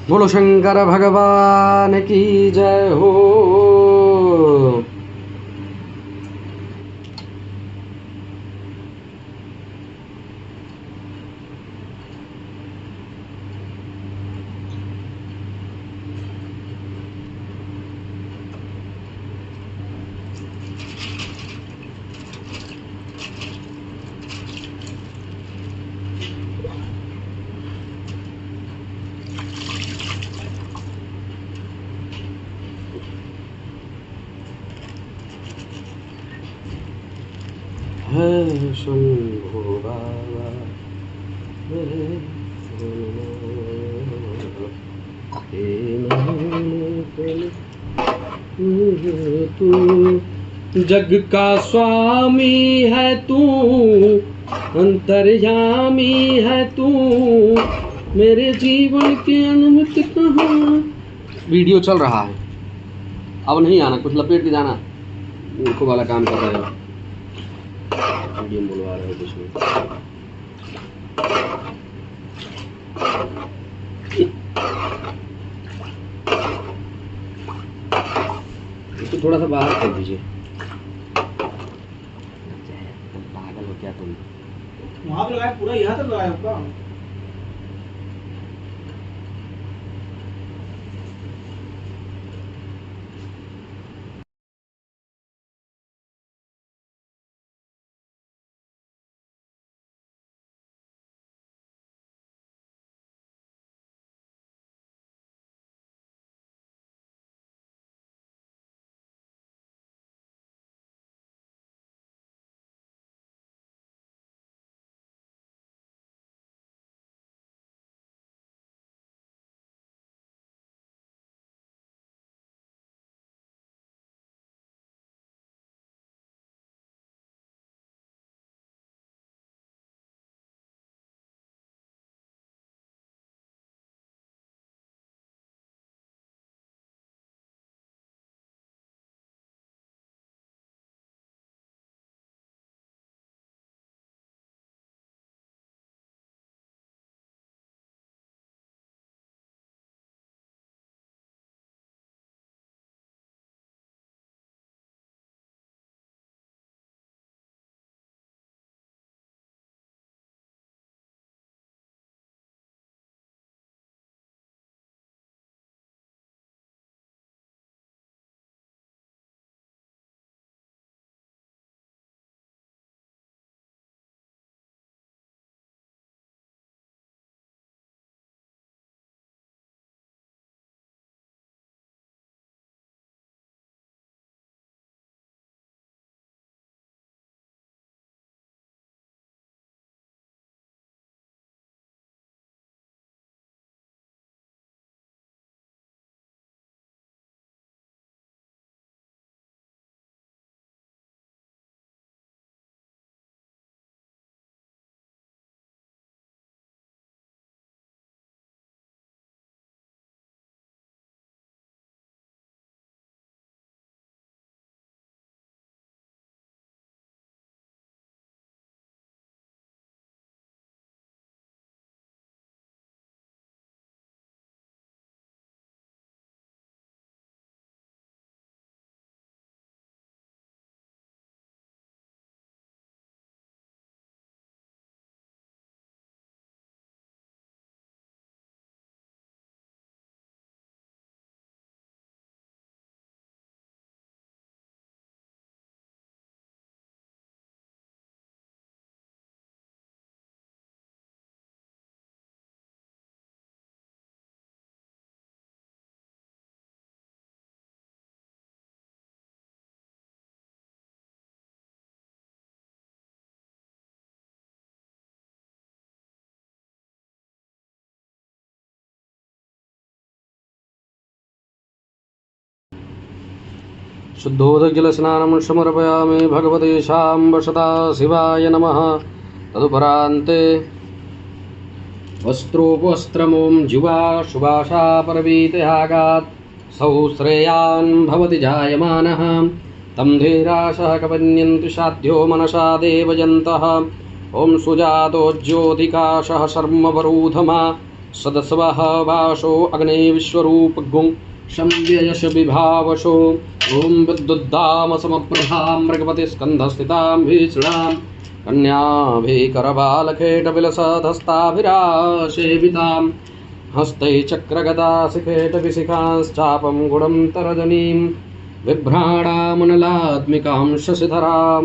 बोलो शंकर भगवान की जय हो। है शंभो बाबा तू जग का स्वामी है, तू अंतर्यामी है, तू मेरे जीवन की अनुमति कहाँ। वीडियो चल रहा है, अब नहीं आना, कुछ लपेट के जाना, उनको वाला काम कर रहे हो, वीडियो बुलवा रहे हो कुछ नहीं। तो थोड़ा सा बाहर कर दीजिए। पागल हो क्या तुम? वहाँ पे लगाया, पूरा यहाँ तक लगाया होगा। शुद्धोदकजलस्नानं समर्पयामि भगवते शाम्ब सदाशिवाय नमः। तदुपरान्ते वस्त्रोपवस्त्रमों जिवा सुभाषा परवीतयागात् सौ श्रेयान् भवति जायमानः तं धीराशः कपन्यन्ति साध्यो मनसा देवयन्तः। ॐ सुजातो ज्योतिकाशः शर्मवरूधमा सदस्वः वासो अग्ने विश्वरूपगुं संव्ययश विभावशो। ॐ विद्युद्धाम समप्रभां मृगपति स्कन्धस्थितां भीषणां कन्याभिकरबालखेटविलसधस्ताभिरासेवितां हस्ते चक्रगदा शिखेटविशिखांश्चापं गुणं तरजनीं बिभ्राणामनलात्मिकां शशिधरां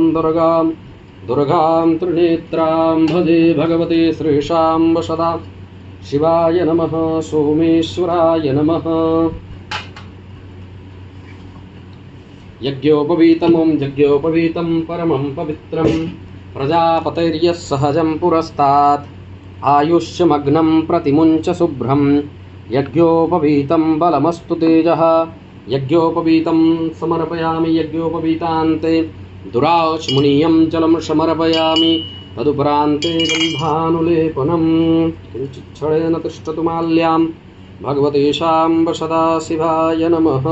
दुर्गां त्रिनेत्रां भजे भगवते श्रीशाम्ब सदा शिवाय नमः। सोमेश्वराय नमः। यज्ञोपवीतं परमं पवित्रं प्रजापतिर्यः सहजं पुरस्तात् आयुष्यमग्नं प्रतिमुञ्च शुभ्रं यज्ञोपवीतं बलमस्तु तेजः। यज्ञोपवीतं समर्पयामि यज्ञोपवीतान्ते दुराचमुनीयं जलं समर्पयामि तदुपरान्ते गन्धानुलेपनं किञ्चिच्छ्रेण तिष्ठतु माल्यां भगवते शाम्ब सदाशिवाय नमः।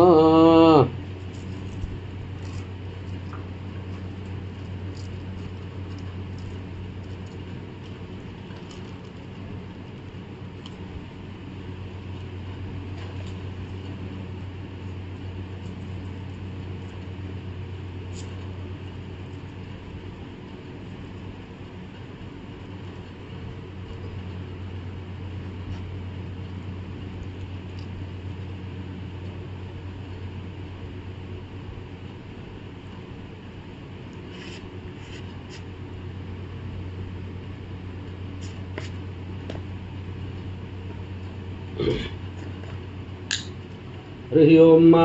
हरि ओम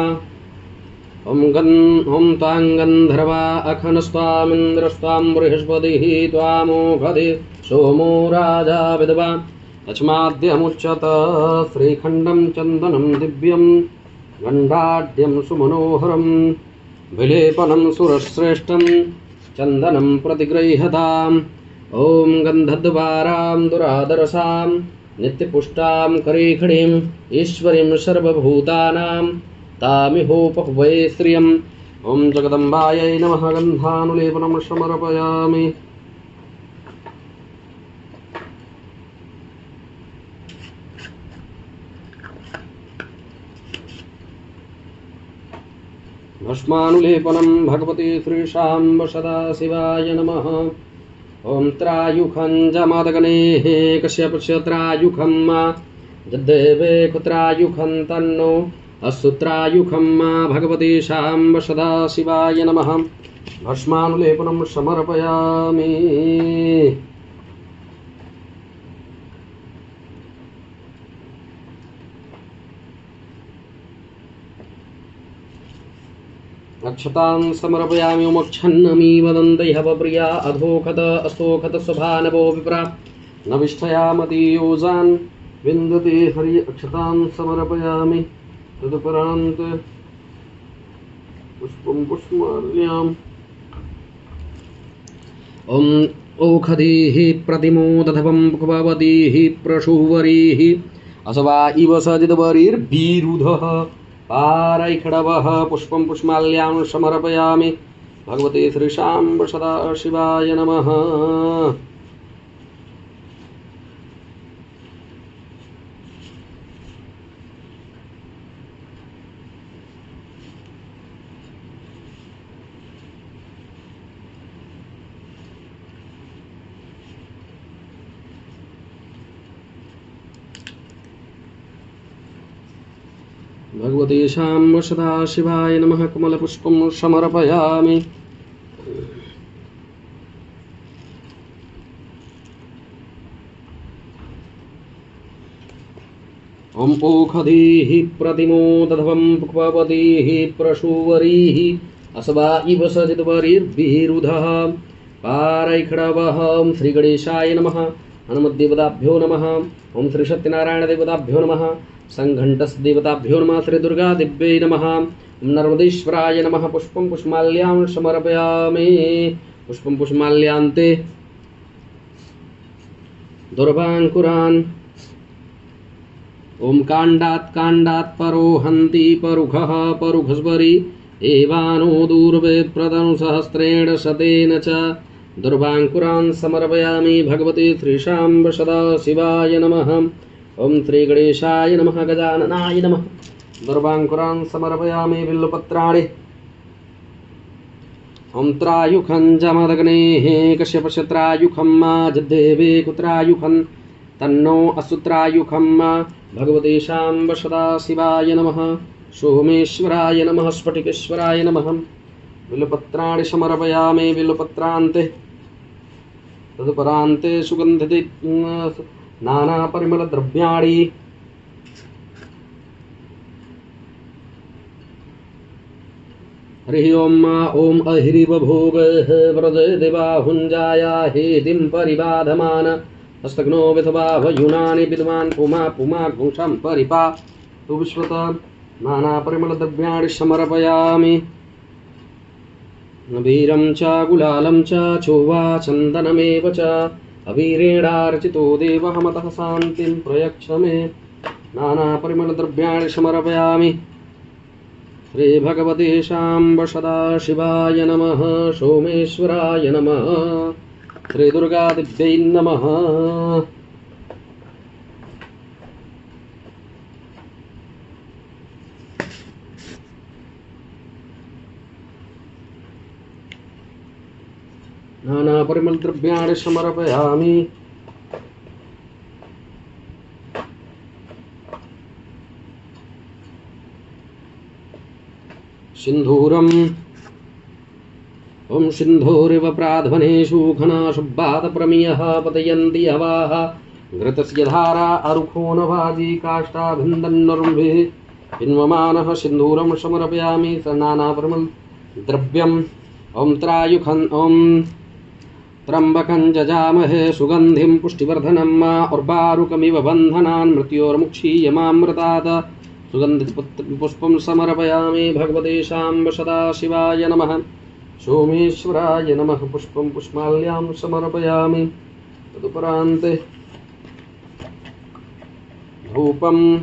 ओम तां गन्धर्वा अखनस्त्वामिन्द्रस्त्वां बृहस्पतिः त्वामोघधे सोमो राजा विद्वान् तस्माद्यमुच्यत श्रीखण्डं चन्दनं दिव्यं गण्डाढ्यं सुमनोहरं विलेपनं सुरश्रेष्ठं चन्दनं प्रतिगृह्यताम्। ॐ गन्धद्वारां दुरादरसां नित्यपुष्टां करीखणीं ईश्वरीं सर्वभूतानां तामिहोपक्वये श्रियम्। ॐ जगदम्बायै नमः। गन्धानुलेपनं समर्पयामि। भस्मानुलेपनं भगवते श्रीशाम्ब सदाशिवाय नमः। ॐ त्रायुखं जमदग्नेः कश्यपस्य त्रायुखं मा जद्देवे कुत्रायुखं तन्नो अस्तु त्रायुखं मा भगवते शाम्ब सदाशिवाय नमः। भस्मानुलेपनं समर्पयामि। अक्षतां समर्पयामि। मोक्षन्नमी वदन्ति हवप्रिया अधोखत अस्तोखत स्वभानवो विप्रा नविष्ठयामतीयोजान् विन्दते हरि। अक्षतां समर्पयामि। तदुपरान्ते पुष्पं पुष्पमाल्याम्। ॐ ओखधीः प्रतिमोदधवं भगवतीः प्रसूवरीः असवा इव सजितवरीर्भिरुधः पारैखडवः पुष्पं पुष्पमाल्यां समर्पयामि। भगवते श्रीशाम्ब सदाशिवाय नमः। भगवते शाम्ब सदाशिवाय नमः। कमलपुष्पं समर्पयामि। ॐ ओखधीः प्रतिमोदधवं भगवतीः प्रसूवरीः असवा इव सजितवरीर्भिरुधः पारैखडवः। ॐ श्रीगणेशाय नमः। हनुमद्देवताभ्यो नमः। ॐ श्रीसत्यनारायणदेवताभ्यो नमः। संघण्टस्देवताभ्यो नमः। श्रीदुर्गादेव्यै नमः। नर्मदेश्वराय नमः। पुष्पं पुष्पमाल्यां समर्पयामि। पुष्पं पुष्पमाल्यान्ते दुर्वाङ्कुरान्। ओम काण्डात् परो हन्ति परुघः परुघस्वरि एवानो दूर्वेप्रदनुसहस्रेण शतेन च दुर्वाङ्कुरान् समर्पयामि। भगवते श्रीशाम्ब सदाशिवाय नमः। ओम श्री गणेशाय नमः। गजाननाय नमः। दुर्वाङ्कुरान् समर्पयामि। बिल्वपत्राणि। ओम त्रायुखं जमदग्नेः कश्यपशत्रायुखं माजदेवे कुत्रायुखं तन्नो असुत्रायुखं भगवते शाम्ब सदाशिवाय नमः। सोमेश्वराय नमः। स्फटिकेश्वराय नमः। बिल्वपत्राणि समर्पयामि। बिल्वपत्रान्ते तदुपरान्ते सुगन्धिते नानापरिमलद्रव्याणि। हरि ओम ओम अहिरिवभोगः व्रजे देवाहुञ्जाया हेतिं परिबाधमान हस्तघ्नो विधवाभयुनानि विद्वान् पुमा पुमा घुषं परिपा तु विश्वत नानापरिमलद्रव्याणि समर्पयामि। वीरं च गुलालं च चोवा चन्दनमेव च अवीरेणार्चितो देवः मतः शान्तिं प्रयच्छ मे। नानापरिमलद्रव्याणि समर्पयामि। श्री भगवते शाम्ब सदाशिवाय नमः। सोमेश्वराय नमः। श्री दुर्गादिव्यै नमः। नानापरिमलद्रव्याणि समर्पयामि। सिन्धूरम्। ओम सिन्धूरिव प्राध्वनेषु घनाशुब्बातप्रमियः पतयन्ति हवाः घृतस्य धारा अरुखो न भाजी काष्ठाभिन्दन्नरुम्भिः पिन्वमानः सिन्धूरं समर्पयामि। नानापरिमलद्रव्यम्। ओम त्रायुखं ओम त्र्यम्बकं जजामहे सुगन्धिं पुष्टिवर्धनं मा उर्वारुकमिव बन्धनान् मृत्योर्मुक्षीयमामृतात् सुगन्धिपुष्पं समर्पयामि। भगवते शाम्ब सदाशिवाय नमः। सोमेश्वराय नमः। पुष्पं पुष्पमाल्यां समर्पयामि। तदुपरान्ते धूपम्।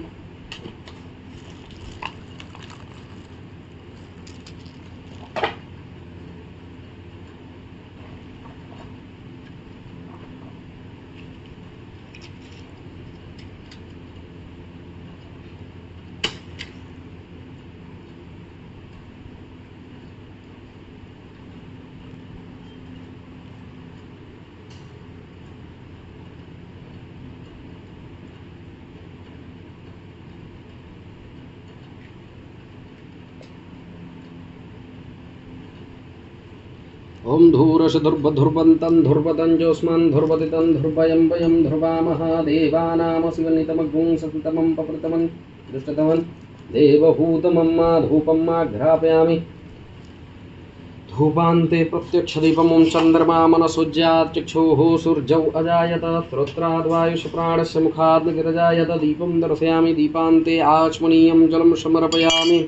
ओम धूरश धुर्वन्तं धुर्वतं जोस्मन् धुर्वदितं धुर्वयं वयं धुर्वामः देवानामशिवनितमग्ं सततमं पप्रतमं दृष्टतमं देवहूतमं मा धूपं मा घ्रापयामि। धूपान्ते प्रत्यक्षदीपं चन्द्रमा मनसोज्यात् चक्षुः सूर्यौ अजायत श्रोत्राद्वायुष्प्राणस्य मुखात् गिरजायत दीपं दर्शयामि। दीपान्ते आचमनीयं जलं समर्पयामि।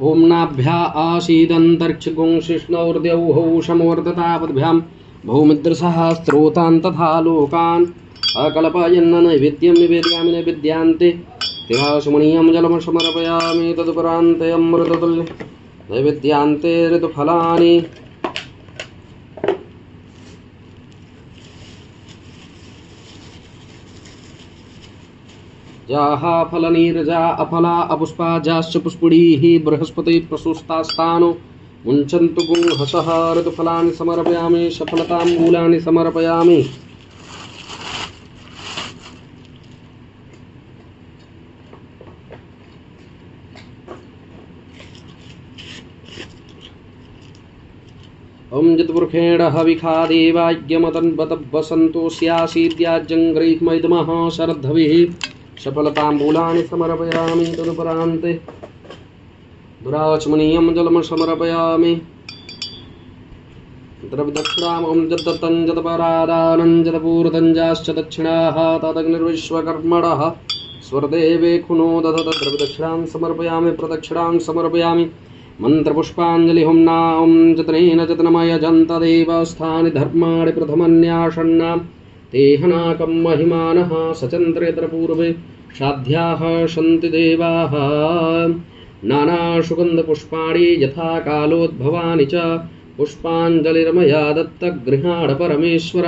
ओम नाभ्या आसीदन्तरिक्षगुं शिष्णोर्द्यौः समवर्धतापद्भ्यां भूमिदृशः स्रोतान् तथा लोकान् अकल्पयन्न नैवेद्यं निवेदयामि। नैवेद्यान्ते तिराशमणीयं जलं समर्पयामि। तदुपरान्ते अमृततुल्य नैवेद्यान्ते ऋतुफलानि। जाहा फलनीरजा अफला अपुष्पा जाश्च पुष्पुड़ीः बृहस्पति प्रसूस्तास्तानो मुञ्चन्तु गुंहसः ऋतुफलानि समर्पयामि सफलताम्बूलानि समर्पयामि। ओम जितपुरुषेण हविखा देवाज्ञमतन्वतवसन्तो स्यासीद्याज्यं ग्रहीत्मैदमः शरद्धविः सफलताम्बूलानि समर्पयामि। तदुपरान्ते दुराचमनीयं जलं समर्पयामि। द्रव्यदक्षिणाम् ॐ जततं जतपरादानं जतपूर्वतञ्जाश्च दक्षिणाः तदग्निर्विश्वकर्मणः स्वर्देवे खुनो दधत। द्रव्यदक्षिणां समर्पयामि प्रदक्षिणां समर्पयामि। मंत्रपुष्पाञ्जलि होम्ना ॐ जतनेन जतनमय जन्तदेवस्थानि धर्माणि प्रथमन्यासन्ना तेहनाकं महिमानः सचन्त्रेतर पूर्वे साध्याः सन्ति देवाः। नानासुगन्धपुष्पाणि यथा कालोद्भवानि च पुष्पाञ्जलिर्मया दत्तगृहाण परमेश्वर।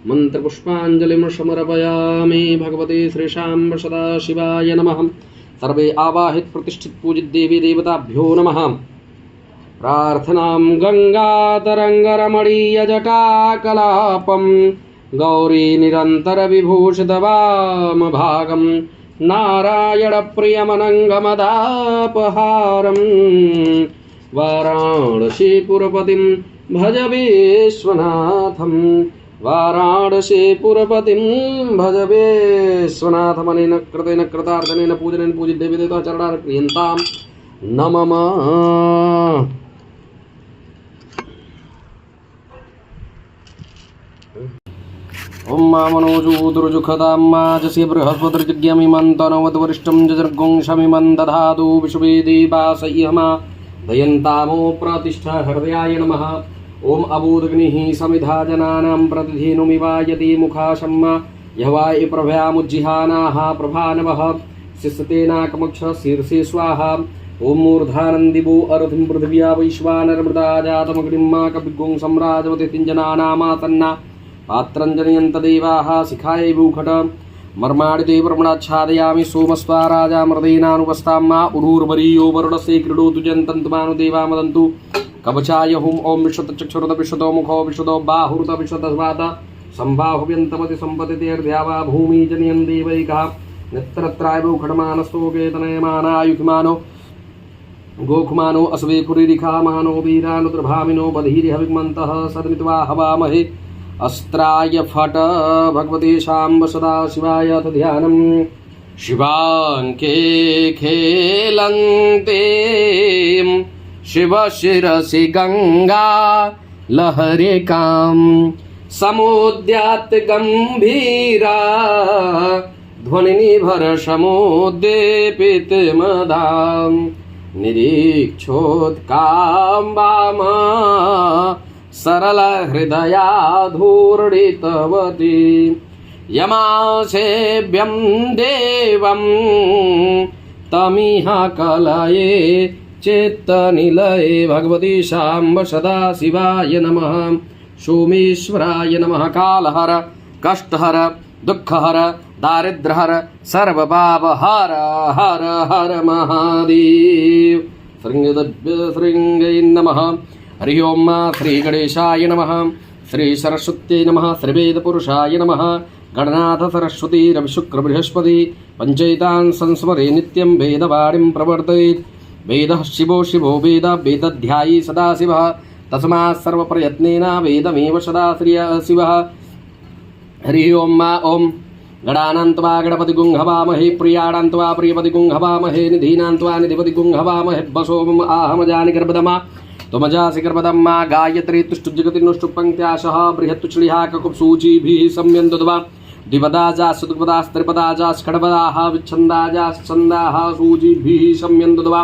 मंत्रपुष्पाञ्जलिं समर्पयामि भगवते श्रीशाम्ब सदाशिवाय नमः। सर्वे आवाहित प्रतिष्ठित पूजित देवी देवताभ्यो नमः। प्रार्थनां गंगातरंगरमणीय जटाकलापं गौरी निरंतर विभूषित वाम भागं नारायण प्रियमनंगमदापहारं वाराणसीपुरपतिं भज विश्वनाथं। वाराणसीपुरपतिं भज विश्वनाथमनेन कृतेन कृतार्थनेन पूजनेन पूजित देवी देवता चरणार क्रियन्तां नमः। ओम मामनोजूदुर्जुखदां माजसि बृहस्पतिर्जज्ञमिमन्तनवद्वरिष्ठं जजर्गुं शमिमं दधातु विश्वे देवासह्यमा दयन्तामो प्रतिष्ठा हृदयाय नमः। ओम अबोधग्निः समिधा जनानां प्रतिधेनुमिवायति मुखाशम्मा यवाय प्रभयामुज्जिहानाः प्रभानवः शिष्यतेनाकमक्ष शीर्षे स्वाहा। ओम मूर्धानन्दिवो अरथिं पृथिव्या वैश्वानरमृदा जातमग्निं मा कविगुं सम्राजवति तिञ्जनानामासन्ना पात्रं जनयन्त देवाः शिखायै भूखट मर्माणिते प्रमणाच्छादयामि सोमस्वा राजा मृदेनानुपस्तां मा उरूर्वरीयो वरुणस्य क्रीडोतु जन्तन्तु मानुदेवा मदन्तु। कवचाय हुम ओम विशत चक्षुरत विशतो मुखो विशतो बाहुरत विशत स्वात संबाहुव्यन्तमति संपतितेर्ध्यावा भूमि जनयन् देवैकः नेत्रत्रायवो खड्मानस्तो केतनयमानायुक्मानो गोखुमानो अस्वे पुरीरिखामानो वीरानुद्रभामिनो बधीरि हविग्मन्तः सदमित्वा हवामहे अस्त्राय फट भगवते शाम्ब सदा शिवाय अथ ध्यानम्। शिवाङ्के खेलन्ते शिव शिरसि गंगा लहरिकां समुद्यात् गंभीरा ध्वनिनिभर समुद्दीपितमदां निरीक्षोत्कां वाम सरल हृदया धूर्णितवती यमासेव्यं देवं तमिह कलये चेत्तनिलये। भगवती शाम्ब सदाशिवाय नमः। सोमेश्वराय नमः। कालहर कष्टहर दुःखहर दारिद्र्यहर सर्वपापहर हर हर महादेव। श्रृंगै नमः। हरि ओम श्री गणेशाय नमः। श्री सरस्वत्यै नमः। श्रीवेदपुरुषाय नमः। गणनाथ सरस्वती रविशुक्र बृहस्पति पंचैतान् संस्मरे नित्यं वेदवाणीं प्रवर्तयेत्। वेदः शिवो शिवो वेद वेदध्यायी सदाशिवः तस्मात् सर्वप्रयत्नेन वेदमेव सदा शिवः। हरि ओम ओम गणानां त्वा गणपतिगुं हवामहे प्रियाणां त्वा प्रियपतिगुं हवामहे निधीनां त्वा निधिपतिगुं हवामहे वसोमम् आहमजानि गर्भदमा त्वमजासि गर्भदम्मा गायत्री तुष्टुजगति नुष्टुपङ्क्त्याशः बृहत्तुच्छ्लिहा ककुप्सूचिभिः सम्यन्दुद्वा द्विपदाजास्त्रिपदास्त्रिपदाजास् खड्पदाः विच्छन्दाजाश्छन्दाः सूचिभिः सम्यन्दुद्वा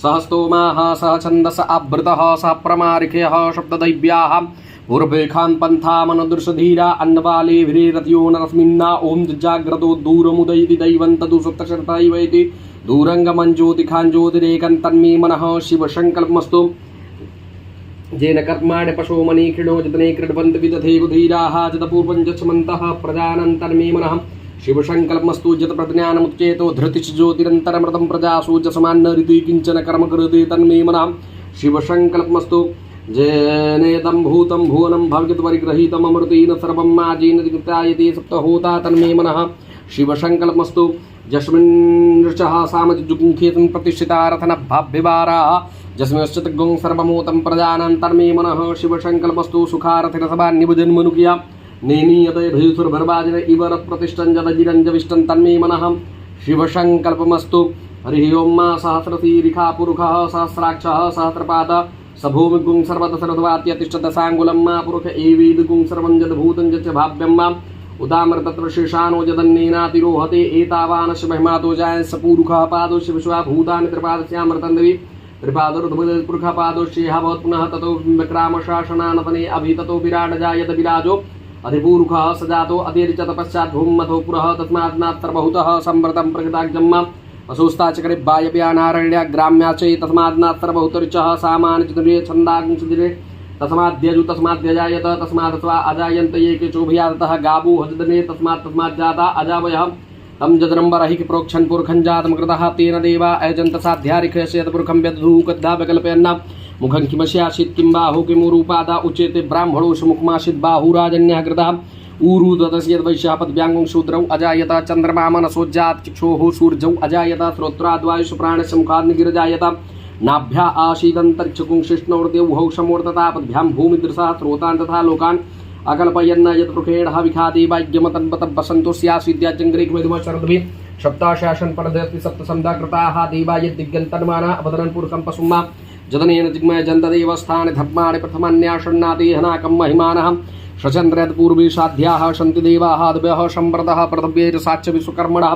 सहस्तोमाः सह छन्दस आवृतः सह प्रमारिकेः शब्ददैव्याः पूर्वेखान् पन्थामनुदृशधीरा अन्नपालेभिरेरत्यो नरस्मिन्ना ॐ जाग्रतो दूरमुदयति दैवं तदु सुप्तशर्तैवैति दूरङ्गमं ज्योतिखान् ज्योतिरेकं तन्मे मनः शिवसङ्कल्पमस्तु। जेन कर्माणि पशो मनीक्षिणो जतने क्रीडवन्ति विदधेव धीराः जतपूर्वं जच्छमन्तः प्रजानन्तर्मे मनः शिवसङ्कल्पमस्तु। जतप्रज्ञानमुच्चेतो धृतिश्च ज्योतिरन्तरमृतं प्रजासु च समान्न ऋति किञ्चन कर्म कृते तन्मे मनः शिवसङ्कल्पमस्तु जेनेदं भूतं भुवनं भवितुपरिग्रहीतम् अमृतेन सर्वं माजेन दिग्तायते सप्तहोता तन्मे मनः शिवसङ्कल्पमस्तु यस्मिन्नृचः सामजुगुंखेतुं प्रतिष्ठिता रथनभाभ्यवाराः यस्मिंश्चित्गुं सर्वमूतं प्रजानां तन्मे मनः शिवसङ्कल्पमस्तु सुखारथिरसभान्निभजन्मनुक्रिया नेनीयते भीसुरभर्वाजिन इव रत्प्रतिष्ठं जलजिरञ्जविष्टं तन्मे मनः शिवसङ्कल्पमस्तु हरिः ओं मा सहस्रशीरिखा पुरुषः सहस्राक्षः सहस्रपाद सभूमिगुं सर्वतः सर्ववात्यतिष्ठदशाङ्गुलं मा पुरुष एवेदगुं सर्वं यद्भूतं यच्च भाव्यं मा उदामृतत्र शेषानो यदन्नेनातिरोहते एतावानश्च महिमातो जायन् स पुरुषः पादोश्च विश्वा भूतानि त्रिपादस्यामृतन्दवि त्रिपादोर्धपुरुषः पादोश्चेह भवत् पुनः ततो विक्रामशासनानतने अभिततो विराट जायत विराजो अधिपूरुषः सजातो अतिरिचत पश्चात् भूमथो पुरः तस्मात् सर्वभूतः संवृतं प्रकृताग्जम् असोस्ताचकरे वायव्यानारण्या ग्राम्या च तस्मात् सर्वभूतरिचः सामान्यचतुर्ये छन्दांशदिरे तस्माद्यजु तस्माद्यजायत तस्मात् अजायन्त ये केचोभयातः गावो हजदने तस्मात् जाता अजावयः तं जजरम्बरहि प्रोक्षन् पुरुखं जातं कृतः तेन देवा अयजन्त साध्यारिखयस्य पुरुखं व्यधूकद्धा विकल्पयन् मुखं किमस्यासीत् किं बाहु किमुरूपादा उच्यते ब्राह्मणो सुमुखमासीत् बाहुराजन्यः कृतः ऊरुदतस्य वैश्यः पद्व्याङ्गं शूद्रौ अजायत चन्द्रमा मनसोज्जात् चक्षुः सूर्यौ अजायत श्रोत्राद्वायुषु प्राणस्य मुखात् निगिरजायत नाभ्या आशीदन्तरिक्षकुं शिष्णोर्देवौ समूर्ततापद्भ्यां भूमिदृशः स्रोतान् तथा लोकान् अकल्पयन्न यत्पुरुषेणः विखाति वाग्यमतन्पतः स्यासीद्याजङ्ग्रीघ्मधुमः शरद्भिः सप्ताशासन परदस्ति सप्तसन्धा कृताः देवा यद्दिग्गन्तन्माना अवदनन् पुरुषं पशुमा जदनेन जिग्मय जन्तदेवस्थाने धर्माणि प्रथमन्याषण्णाति हनाकं महिमानः शचन्द्रयत्पूर्वे साध्याः सन्ति देवाः द्वयः संव्रतः पृथिव्यैर्साक्ष्य विश्वकर्मणः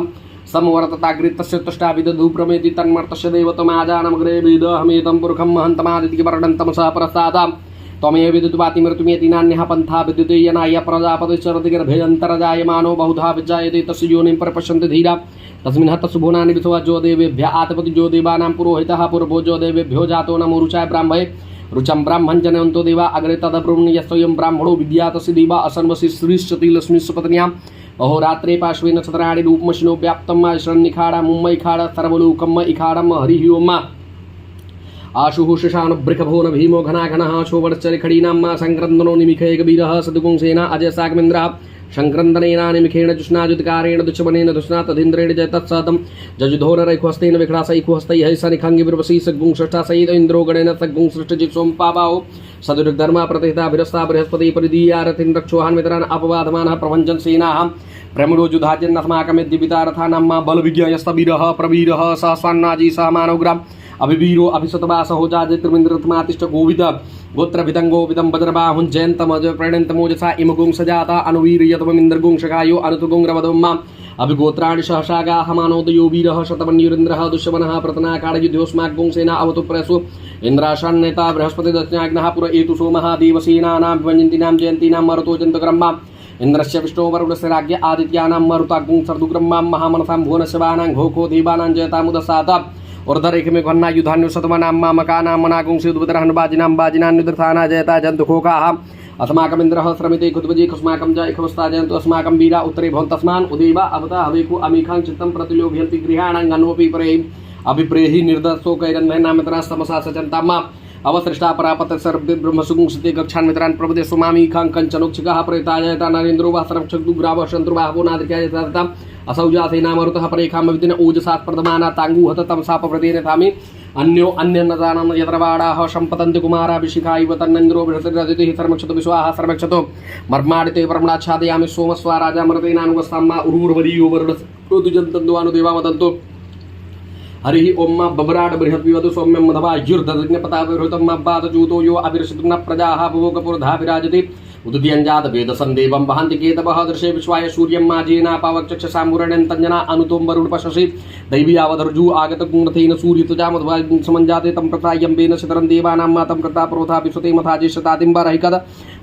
समवर्तताग्रितस्य तुष्टाभिदधूप्रमेति तन्मर्तस्य देवतमाजानमग्रे वेदहमेतं पुरुषं महन्तमादित्यवर्णन्तं सह प्रसादां त्वमेव विद्युत्वाति मृत्युमेति नान्यः पन्था विद्युते यनाय प्रजापतिश्चरतिगर्भेऽन्तर्जायमानो बहुधा विजायते तस्य योनिं प्रपश्यन्ति धीरा तस्मिन् हतसुभुनानि विश्वा जो देवेभ्य आतपति जो देवानां पुरोहितः पूर्वो जो देवेभ्यो जातो नमो रुचाय ब्राह्मणे रुचं ब्राह्मण जनयन्तो देवा अग्रे तदब्रूणि यस्वयं ब्राह्मणो विद्यातस्य देवा असन्वसि श्रीश्चति लक्ष्मीश्च पत्न्याम् अहोरात्रे पार्श्वे नक्षत्राणि रूपमशिनो व्याप्तं शरण्यखाडा मुम्बईखाडा सर्वलोकम् इखाडं हरिः ओं आशुः शशानुबृखभो न भीमो घनाघनः शोवर्चरिखडीनां सङ्क्रन्दनो निमिखैकवीरः सदुपुंसेना अजयसाग्मिन्द्रः शङ्क्रन्दनेनानिमिखेण जुष्णाजुत्कारेण दुष्मनेन दुष्णा तदीन्द्रेण जयतत्सतं जजुधोनरैखुहस्तेन विक्रासैखुहस्तैः सनिखङ्गिविर्वशी सद्गुंसृष्टा सहित इन्द्रो गणेन सद्गुंसृष्टजित्सों पावाहो सदुर्धर्मा प्रतिहिता भिरस्ता बृहस्पति परिदीयारथिन् रक्षोहान्वितरान् अपवादमानः प्रभञ्जन् सेनाः प्रमुरोजुधाजन्नस्माकमिद्दिवितारथानां बलविज्ञयस्तवीरः प्रवीरः सहस्वान्नाजी सह मानवग्राम अभिवीरो अभिशतवासहो जाजत्रिमिन्द्रत्मातिष्ठ गोविद गोत्रभिदं गोविदं वज्रबाहुं जयन्तमज प्रणन्तमोजसा इमगुं सजाता अनुवीर्यतममिन्द्रगुं शकायो अनुतुगुं रवदं माम् अभिगोत्राणि सहसागाः मानोदयो वीरः शतमन्युरिन्द्रः दुष्यमनः प्रतनाकाडयुध्योस्माग्गुं सेना अवतु प्रसु इन्द्राशान्नेता बृहस्पतिदज्ञाग्नः पुर एतु सोमः देवसेनानां विभञ्जन्तीनां जयन्तीनां मरुतो जन्तुग्रह्मा इंद्रस्य विष्णो वरुणस्य राज्ञ आदित्यानां मरुताग्गुं सर्दुग्रह्मां महामनसां भुवनस्य वानां घोखो देवानां जयतामुदसाता उर्धरेखमे घन्ना युधान्यु शतमनां मामकानां मनागुंसिद्वदरहन् बाजिनान्युदर्थाना जयता जन्तुखोकाः अस्माकमिन्द्रः श्रमिते कुद्वजी खुस्माकं च इखवस्ता जयन्तु अस्माकं वीरा उत्तरे भवन्तस्मान् उदेवा अवता हवेकु अमीखां चित्तं प्रतिलोभयन्ति गृहाणां गन्नोऽपि परे अभिप्रेहि निर्दर्शोकैरन्धनामितरास्तमसा सचन्ताम् अवसृष्टा परापत सर्वे ब्रह्मसुगुंसते गच्छान्मित्रान् प्रपदे सुमामीखां कञ्चनोक्षिकः प्रेताजयता नरेन्द्रो वा सरक्षग्रावः शत्रुबाहो नादित्याजयता असौ जासेनामरुतः परेखां विदिन ओजसात् प्रदमाना ताङ्गूहत तं सापप्रदेन थामि अन्यो अन्यन्नदानं यत्रवाडाः सम्पतन्ति कुमाराभिषिखा इव तन्नेन्द्रो बृहस्पतिरदितिः सर्मक्षतो विश्वाः सर्मक्षतो मर्माडिते ब्रह्मणाच्छादयामि सोमस्वा राजामृतेनानुगस्तां मा उरूर्वरीयो वरुणस्तुजन्तन्द्वानुदेवा वदन्तु हरिः ओं बबराड बृहद्विवधु सौम्यं मधवा युर्धज्ञपताविहृतं बाधजूतो यो अभिर्षितुं प्रजाः भुवोकपुरधा विराजति उदुद्यञ्जात वेदसन्देवं वहन्ति केतवः दृशे विश्वाय सूर्यं माजेनापावक्षसाम्बुरणन्तञ्जना अनुतों वरुणपशसि दैवी आवधर्जु आगतगुणथेन सूर्यतुजामध्वा समञ्जाते तं प्रतायम्बेन शतरं देवानां मातं प्रताप्रोथा विश्वते मथा ज्येष्ठतादिम्बरहिकद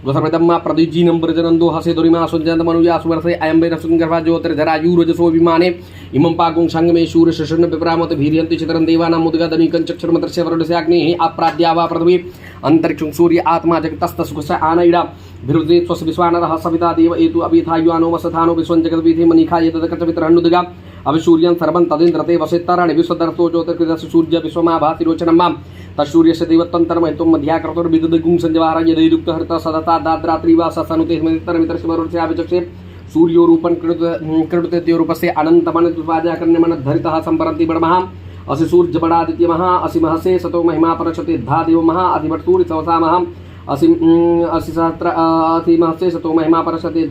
गोसर्वदं मा प्रदिजीनं वृजनन्दो हसे दुरिमा सुञ्जन्तमनुयासु वर्षे अयम्बेन सुङ्गर्भा ज्योतिर्धरायुरजसो विमाने इमं पागुं संगमे शूरशशन् विप्रामत भीर्यन्ति चितरं देवानां मुद्गदनीकं चक्षुर्मत्रस्य वरुणस्याग्निः अप्राद्या वा पृथ्वी अन्तरिक्षं सूर्य आत्मा जगतस्तसुखस्य आनैडा भिरुदे स्वस्य विश्वानरः सविता देव एतु अभिथायुआनो वसथानो विश्वं जगद्वीथे मनिखा यतदकचवितरहन्नुदगा अभिसूर्यं सर्वं तदिन्द्रते वसेत्तराणि विश्वदर्शो ज्योतिर्कृतस्य सूर्य विश्वमाभातिरोचनं मां तत्सूर्यस्य देवत्वं तर्महितुं मध्याकृतोर्विदुदिगुं संजवाहर यदैरुक्त हरित सदता दाद्रात्रिवा सनुते स्मृतितरमितरस्य वरुणस्याभिचक्षे सूर्योरूपं कृणुते रूपस्य अनन्तमनद्वाजाकर्ण्यमनद्धरितः सम्परन्ति बडमः असि सूर्यबडादित्य महा असि महसे सतो महिमा परशते धा देव महा अधिभट सूर्य सवसा महा असि सहस्र अति महसे सतो महिमा परशते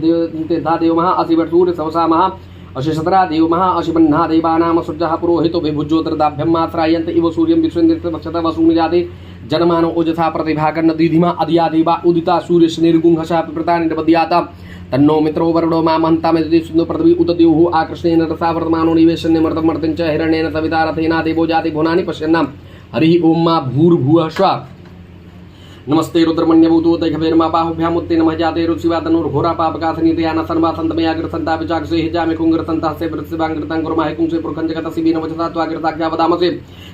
धा देव महा अधिभट सूर्य सवसा महा असि सतरा देव महा असि बन्हा देवानाम सूर्यः पुरोहितो विभुज्योतिर्दाभ्यं मात्रायन्त इव सूर्यं विश्वेन्द्रितवक्षतः वसूनिजाते जनमानो ओजसा प्रतिभागन्न दीधिमा अधिया देवा उदिता सूर्यस्य निर्गुंहसा प्रतानि नवद्याता तन्नो मित्रो वरुणो मामहन्तामिति सुन्दो पृथ्वी उत द्युः आकृष्णेन रसा वर्तमानो निवेशन्यमर्तमर्तं च हिरण्येन सविता रथेना देवो जाति भुवनानि पश्यन्नाम् हरिः ओं मा भूर्भुवः स्वः नमस्ते रुद्रमण्यभूतो तैखवेर्मापाहुभ्यामुत्ते नमः जाते रुचिवातनुर्घोरा पापकासनीतया न सर्वासन्तमयाग्रसन्ता विचाक्षे हिजामि कुङ्ग्रसन्तस्य वृत्सिवाङ्कृतं कुर्मः कुंसे पुरुखं जगतसि बीनवचसा त्वाग्रताख्या वदामसे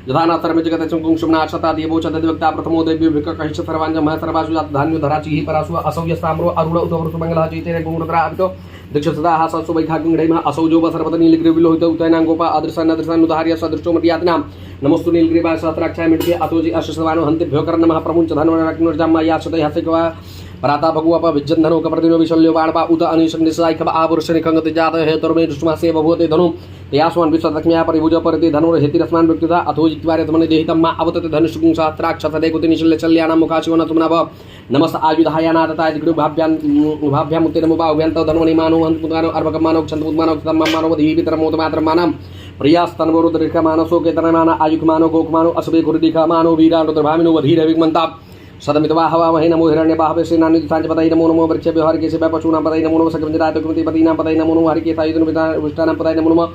यथा न सर्वे जगते कुंशुम्नाशता देवो च तद्विक्ता प्रथमो देव्यो भिक्कहिश्च सर्वाञ्जमः सर्वासु जातधान्यो धराचिः परासु असौयस्ताम्रो अरुण उतवृतमङ्गलः चैतेन पुङ्ग्रत्राभितो दीक्षसदाः सत्सु वैखाग्निढैमः असौजोप सर्वतनीलग्रीविलोहित उतैनाङ्गोपा अदृशान्नदृशान्नुधार्य सदृष्टो मर्यातनां नमस्तु नीलग्रीवाय सहस्राक्षाय मिट्ये अतोजि अश्वसवानो हन्तिभ्यो कर्णमः प्रमुञ्च धन्वनरक्नुर्जाम्मा याश्वतै हसिकवा पराता भगुवप विज्जन्धनो कप्रदिनो विशल्यो बाणपा उत अनिशन्निसायखब आवर्षनिखङ्गति जात हेतुर्मे दुष्टमासे बभूते धनु तयास्वान् विश्वदक्ष्म्या परिभुज परति धनुर्हेतिरस्मान् व्यक्तिता अथो जित्वार्यतमने देहितं मा अवतते धनुष्कुं सहस्राक्षसदेकुति निशल्यचल्यानां मुखाशिवन् तुमनव नमस्त आयुधायानादताय जिगृभाभ्याम् उत्ते नमो बाहुभ्यन्तौ धन्वनिमानो हन्तमुद्मानो अर्भकमानो क्षन्तमुद्मानो क्षतम्मानो दीपितरमोदमात्रमानां प्रियास्तन्वरुद्रिकमानसो केतनमाना आयुक्मानो गोकमानो असुभे कुरुदिकमानो वीरानुद्रभामिनो वधीरविग्मन्ता सदमित्वा हवामहे नमो हिरण्यबाहवे सेनानिधिसाञ्चपतये नमो नमो वृक्षेभ्यो हरिकेशेभ्यः पशूनां पतये नमो नमः सकलविजरातकुमतिपतीनां पतये नमो नमः हरिकेशायुधं विष्टानां पतये नमो नमः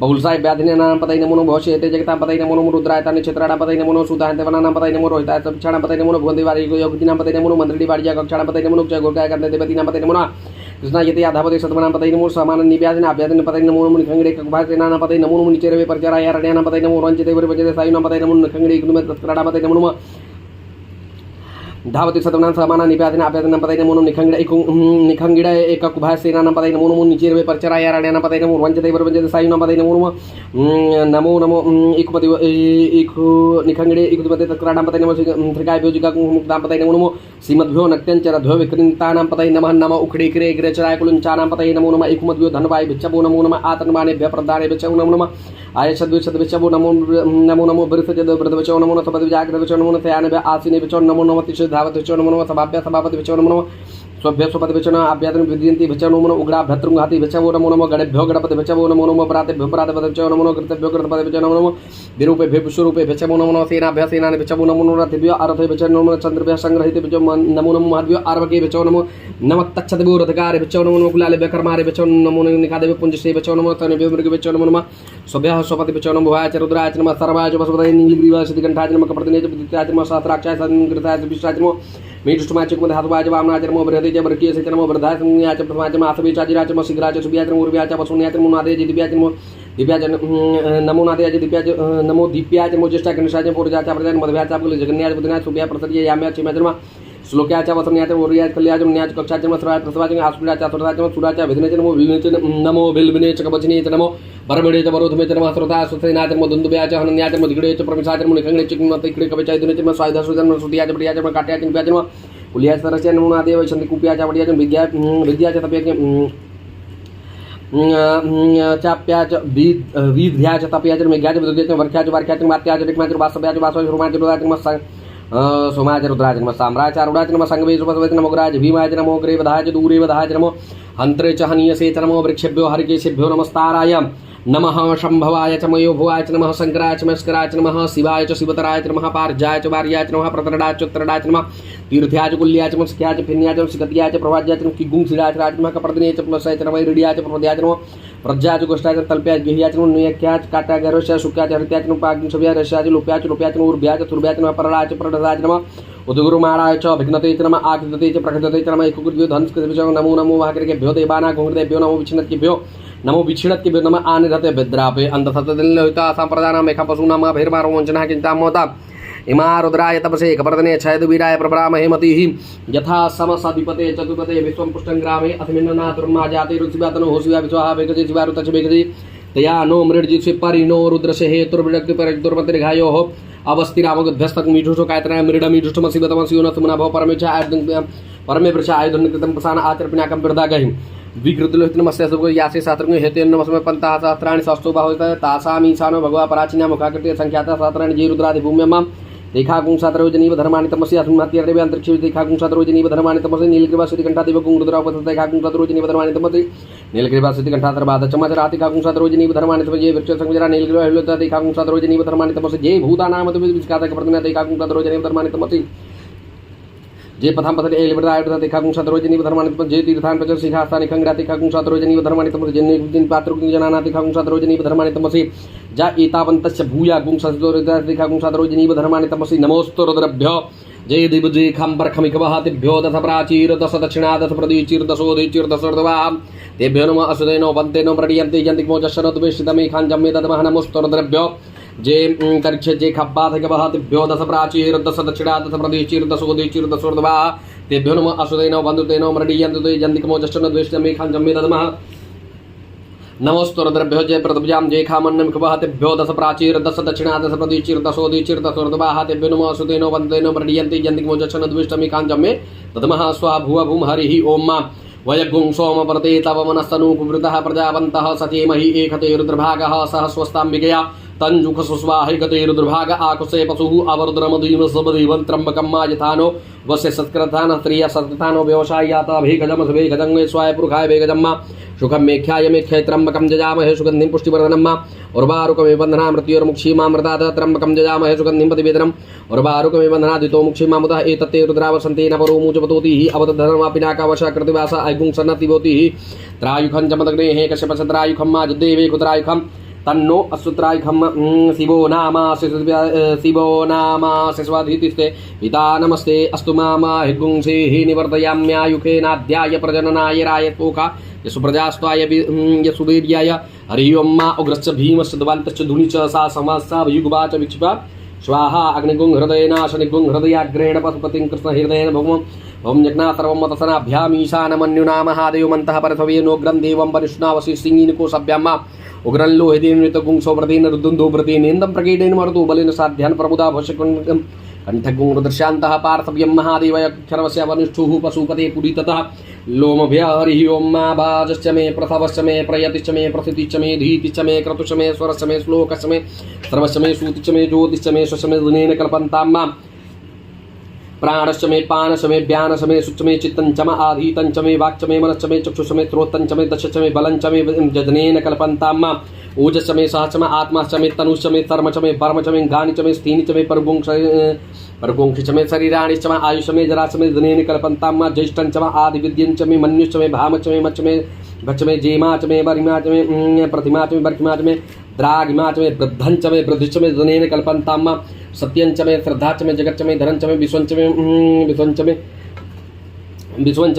बहुलसाय व्याधिनां पतये नमो नमः भवश्येते जगतां पतये नमो नमः रुद्रायतां नक्षत्राणां पतये नमो नमः सुतायन्तवनानां पतये नमो रोहिताय सक्षाणां पतये नमो नमः भुवन्देवारियोगिनां पतये नमो नमः मन्त्रिडिवाडिया कक्षाणां पतये नमो नमः गोर्गाय गन्धदेवतीनां पतये नमो नमः कृष्णायते याधावते शतमनां पतये नमो समानन्निव्याधिना अभ्यादिन पतये नमो नमः निखङ्गडे ककुभासेनानां पतये नमो नमः निचेरवे परचरायारण्यानां पतये नमो रञ्चिते वरिपजते सायुनां पतये नमो निखङ्गडे कुनुमे तत्कराणां पतये नमो नमः धावति शतमनां समाना निप्यादिना अभ्यादिनं पतये नमो नमः निखङ्गिड एककुभासेनानां पतये नमो नमः निचेरवे परचरायारण्यानां पतये नमो रञ्चिते वरिपजते सायुनां पतये नमो नमो नमो इकुपति इकु निखङ्गिडे इकुपति तत्कराणां पतये नमः त्रिकायभ्यो जिगाकुमुक्तां पतये नमो नमः श्रीमद्भ्यो नक्त्यञ्चरध्यो विकृन्तानां पतये नमः नमः उखडे किरे गिरचराय कुलुञ्चानां पतये नमो नमः इकुमद्भ्यो धनवाय भिक्षभो नमो नमः आतन्मानेभ्यः प्रदाने भिक्षभो नमो नमः आयशद्विशद्विक्षभो नमो नमो वृथजद वृद्धविचो नमो नमः सपदविजाग्रविचो नमो नमः थयानेभ्य आसीनेभिचो नमो नमः तिष्ठ धावतिचो नमो नमः सभाभ्यः सभापतिभिचो नमो नमः स्वभ्यः स्वपतिभिचो नमः आभ्यादिन विद्यन्ति भिचो नमो नमः उग्राभ्यतृङ्गाति भिचो नमो नमः गणेभ्यो गणपतिभिचो नमो नमः प्रातेभ्यो प्रातपतिभिचो नमो नमः कृतेभ्यो कृतपतिभिचो नमो नमः विरूपेभ्यो विश्वरूपेभ्यो नमो नमः सेनाभ्यः सेनानिभिचो नमो नमः रथेभ्यो अरथेभ्यो नमो नमः चन्द्रभ्यः संग्रहितेभ्यो नमो नमः महद्भ्यो आर्वकेभ्यो नमो नमः तच्छद्भ्यो रथकारेभ्यो नमो नमः कुलालेभ्यः कर्मारेभ्यो नमो नमः निकादेभ्यो पुञ्जसेभ्यो नमः तनेभ्यो मृगेभ्यो नमो नमः स्वभ्यः स्वपतिभ्यो नमः भुवाय च रुद्राय च नमः सर्वाय च वसुपतये नीलग्रीवाय सिद्धिकण्ठाय च नमः कपर्दिने च विद्युताय च नमः सहस्राक्षाय संकृताय च विश्वाय च नमः मीठुष्टमाय च कुमधातुवाय च वामनाय च नमः बृहदे च वर्गीय च नमः वृद्धाय च संज्ञाय च प्रथमाय च मासवे च अजिराय च नमः शीघ्राय च सुभ्याय च नमो उर्व्याय च वसुन्याय च नमो नादे च दिव्याय च नमो दिव्याय च नमो नादे च दिव्याय च नमो दीप्याय च नमो ज्येष्ठाय गणेशाय च पूर्जाय च प्रदाय मध्याय च आपकुल जगन्याय च बुधनाय सुभ्याय प्रसर्याय याम्याय च चिमाय च नमः श्लोक्याय च वसन्याय च उर्व्याय च कल्याय च न्याय च कक्षाय च नमः सर्वाय प्रसवाय च आसुराय च आसुराय च सुराय च विधिने च नमो विधिने च नमो बिल्विने च कवचने च नमो परमेडे च वरोधमे च नमः श्रोताय सुसेनाय च नमो दुन्दुभ्याय च हनन्याय च नमो दिगडे च प्रमिषाय च नमो निखङ्गडे च नमो तिकडे कवचाय दुने च नमः स्वायुधाय च नमः सुतियाय च प्रियाय च नमः काट्याय च निप्याय च नमः कुलियाय च तरस्याय नमो नादेव शन्तिकुप्याय च वडियाय च विद्याय च तप्याय च चाप्याय च वीध्याय च तप्याय च मेघ्याय च विद्याय च वर्ख्याय च वार्ख्याय च मात्याय च टिक्माय च वासव्याय च वासवाय च रुमाय च रुदाय च नमः सोमाय च रुद्राय च नमः साम्राय च आरूढाय च नमः संगवे च उपसवे च नमो उग्राय च भीमाय च नमो अग्रे वधाय च दूरे वधाय च नमो हन्त्रे च हनीयसे च नमो वृक्षेभ्यो हरिकेशेभ्यो नमस्ताराय नमः शम्भवाय च मयोभुवाय च नमः शङ्कराय च मस्कराय च नमः शिवाय च शिवतराय च नमः पार्जाय च वार्याय च नमः प्रतरडाय च उत्तरडाय च नमः तीर्थ्याय च कुल्याय च मुस्क्याय च फिन्याय च सिकत्याय च प्रवाज्याय च किगुंसिडाय च राज नमः कपर्दिने च प्लसाय च नमः रिड्याय च प्रपद्याय च नमः प्रज्याय च गोष्ठाय च तल्प्याय च गेह्याय च नुयक्याय च काट्याय गरस्याय शुक्याय च हरित्याय च पाग्निशव्याय रस्याय च लुप्याय च ऊर्भ्याय च तुर्भ्याय च नमः परडाय च प्रडदाय च नमः उदगुरुमाणाय च भिघ्नते च नमः आकृतते च प्रकृतते च नमः एकुकृभ्यो धनस्कृभ्यो नमो नमो वाहकृभ्यो देवानां घोङ्गृतेभ्यो नमो विच्छिन्नत्केभ्यो नमो विच्छिन्नत्केभ्यो नमः आनिरते विद्रापे अन्धसतदिल्लोहिता सम्प्रदानां मेघपशूनां भैर्मारो वञ्चनः चिन्तां मोता इमा रुद्राय तपसे कपर्दने छयदवीराय प्रभरामहे मतिः यथा समसधिपते चतुपते विश्वं पुष्टं ग्रामे अथमिन्नना तुर्मा जाते रुचिवातनो होशिवा विश्वाहा वेगजे शिवा रुतच वेगजे तया नो मृडजित्से परिनो रुद्रसे हेतुर्विडक्ति परिदुर्मतिर्घायोः अवस्थिरामगभ्यस्तक मीढुषो कायतना मृडमीढुष्टमसि बतमसि योनसमुना भव परमेच परमेवृष आयुधनिकृतं प्रसान आचर्पण्याकं बिरदागहिं विकृतिलोहितनमस्य सबको यासे शास्त्रज्ञ हेते नमस्मे पंता सहस्राणि सस्तो बाहुता तासामीशानो भगवा पराचिना मुखाकृते संख्याता सहस्राणि जी रुद्रादि भूम्यमां देखागुं सातरोजनीव धर्माणि तमस्य अस्मत्यार्देव अंतरिक्षे देखागुं सातरोजनीव धर्माणि तमस्य नीलग्रीवा श्रीकंठा देवगुं रुद्रावपत देखागुं सातरोजनीव धर्माणि तमस्य नीलग्रीवा श्रीकंठातर्बाद चमचरा देखागुं सातरोजनीव धर्माणि तमस्य वृक्ष संगजरा नीलग्रीवा हिलता देखागुं सातरोजनीव धर्माणि तमस्य जे भूतानाम विस्कातक प्रतिना देखागुं सातरोजनीव धर्माणि तमस्य जे पथाम पथले एलिवदा आयुधा देखागुं सातरोजनीव धर्माणि तमस्य जे तीर्थान प्रचर शिखास्थानि खंगरा देखागुं सातरोजनीव धर्माणि तमस्य जन्नेन पात्रकुं जनाना देखागुं सातरोजनीव धर्माणि तमस्य जा एतावन्तस्य भूया गुं सदोरदा देखागुं सातरोजनीव धर्माणि तमस्य नमोस्तु रुद्रभ्यो जय दिव जय खंबरखमिकवहतिभ्यो दश प्राचीर दश दक्षिणा दश प्रदीचीर दशोदीचीर दशोर्ध्वा तेभ्यो नमः असुदेनो वन्तेनो प्रणीयन्ते यन्तिमोचशरद्वेषितमे खाञ्जम्मे तदमः नमोस्तु रुद्रभ्यो जे तर्क्ष्य जे खब्बाधिकवहतिभ्यो दश प्राचीर दश दक्षिणा दश प्रदीचीर दशोदीचीर दशोर्ध्वा तेभ्यो नमः असुदेनो वन्तेनो प्रणीयन्ते यन्तिमोचशरद्वेषितमे खाञ्जम्मे तदमः नमोस्तु रुद्रभ्यो जय प्रदभ्यां जय खामन्नमिकवहतिभ्यो दश प्राचीर दश दक्षिणा दश प्रदीचीर दशोदीचीर दशोर्ध्वा तेभ्यो नमः असुदेनो वन्तेनो प्रणीयन्ते यन्तिमोचशरद्वेषितमे खाञ्जम्मे तदमः स्वा भुव भूम हरिः ओम वयगुं सोमपरते तव मनस्तनूकुवृतः प्रजावन्तः सचेमहि एकते रुद्रभागः सह स्वस्ताम्बिकया तञ्जुख सुस्वाहिकते रुद्रभाग आकुशे पशुः अवरुद्रमदीम सबदेवं त्र्यम्बकं मायथानो वस्य सत्कृतान स्त्रिय सत्कृतानो व्यवसायात भेगजम भेगजं स्वाय पुरुखाय भेगजम्मा सुखं मेख्याय मेख्याय त्र्यम्बकं जजामहे सुगन्धिं पुष्टिवर्धनम्मा उर्वारुकमे बन्धना मृत्योर्मुक्षीमामृतात् त्र्यम्बकं जजामहे सुगन्धिं प्रतिवेदनम् उर्वारुकमे बन्धना दितो मुक्षीमामुतः एतत्ते रुद्रावसन्ते न परो मुचपतोतिः अवदधर्मापिनाकावशा कृतिवासा ऐगुं सन्नतिवोतिः त्रायुखं चमदग्नेः कश्यपसत्रायुखं माजदेवे कुत्रायुखं तन्नो असुत्रायुखं शिवो नामासि स्वाधीतिस्ते पिता नमस्ते अस्तु मामा हिगुंसेः निवर्तयाम्यायुखेनाध्याय प्रजननाय रायतोका यशुप्रजास्त्वाय यशुवीर्याय हरिः ओं मा उग्रश्च भीमश्च दवान्तश्च धुनि च सा समासा युगवाच विक्षिपा स्वाहा अग्निगुं हृदयेनाशनिगुं हृदयाग्रेण पशुपतिं कृष्णहृदयेन भौमं ओं यज्ञा सर्वं मतसनाभ्यामीशानमन्युना महादेवमन्तः परसवेनोग्रं देवं परिष्णावसि सिंहिनिको सभ्यामा उग्रं लोहितेन सौव्रतेन रुद्दुन्दोव्रतेनेन्दं प्रकीटेन मरुतो बलेन साध्यान् प्रमुदा भस्यकुण्डं कंठगुं रुद्रशान्तः पार्थव्यं महादेवयक्षरवस्य वनिष्ठुः पशुपते पुरीततः लोमभ्य हरिः ओं मा भाजश्च मे प्रथवश्च मे प्रयतिश्च मे प्रथितिश्च मे धीतिश्च मे क्रतुश्च मे स्वरश्च मे श्लोकश्च मे सर्वश्च मे सूतिश्च मे ज्योतिश्च मे स्वश्च मे दिनेन कल्पन्तां मां प्राणश्च मे पानश्च मे व्यानश्च मे शुच्च मे चित्तञ्च मे आधीतञ्च मे वाक्च मे मनश्च मे चक्षुश्च मे श्रोत्रञ्च मे दशश्च मे बलञ्च मे जजनेन कल्पन्तां मां ओजश्च मे सहश्च मे आत्माश्च मे तनुश्च मे धर्मश्च मे वर्मश्च मे गानि च मे स्थीनि च मे परगुंक्षि च मे शरीराणिश्च मे आयुष्च मे जराश्च मे दिनेन कल्पन्तां मां ज्येष्ठञ्च मे आदिविद्यञ्च मे मन्युश्च मे भामश्च मे मच्च मे भच्च मे जेमा च मे बरिमा च मे प्रतिमा च मे बर्खिमा च मे द्रागिमा च मे वृद्धञ्च मे वृद्धिश्च मे दिनेन कल्पन्तां मां सत्यञ्च मे श्रद्धा च मे जगच्च मे धनञ्च मे विश्वञ्च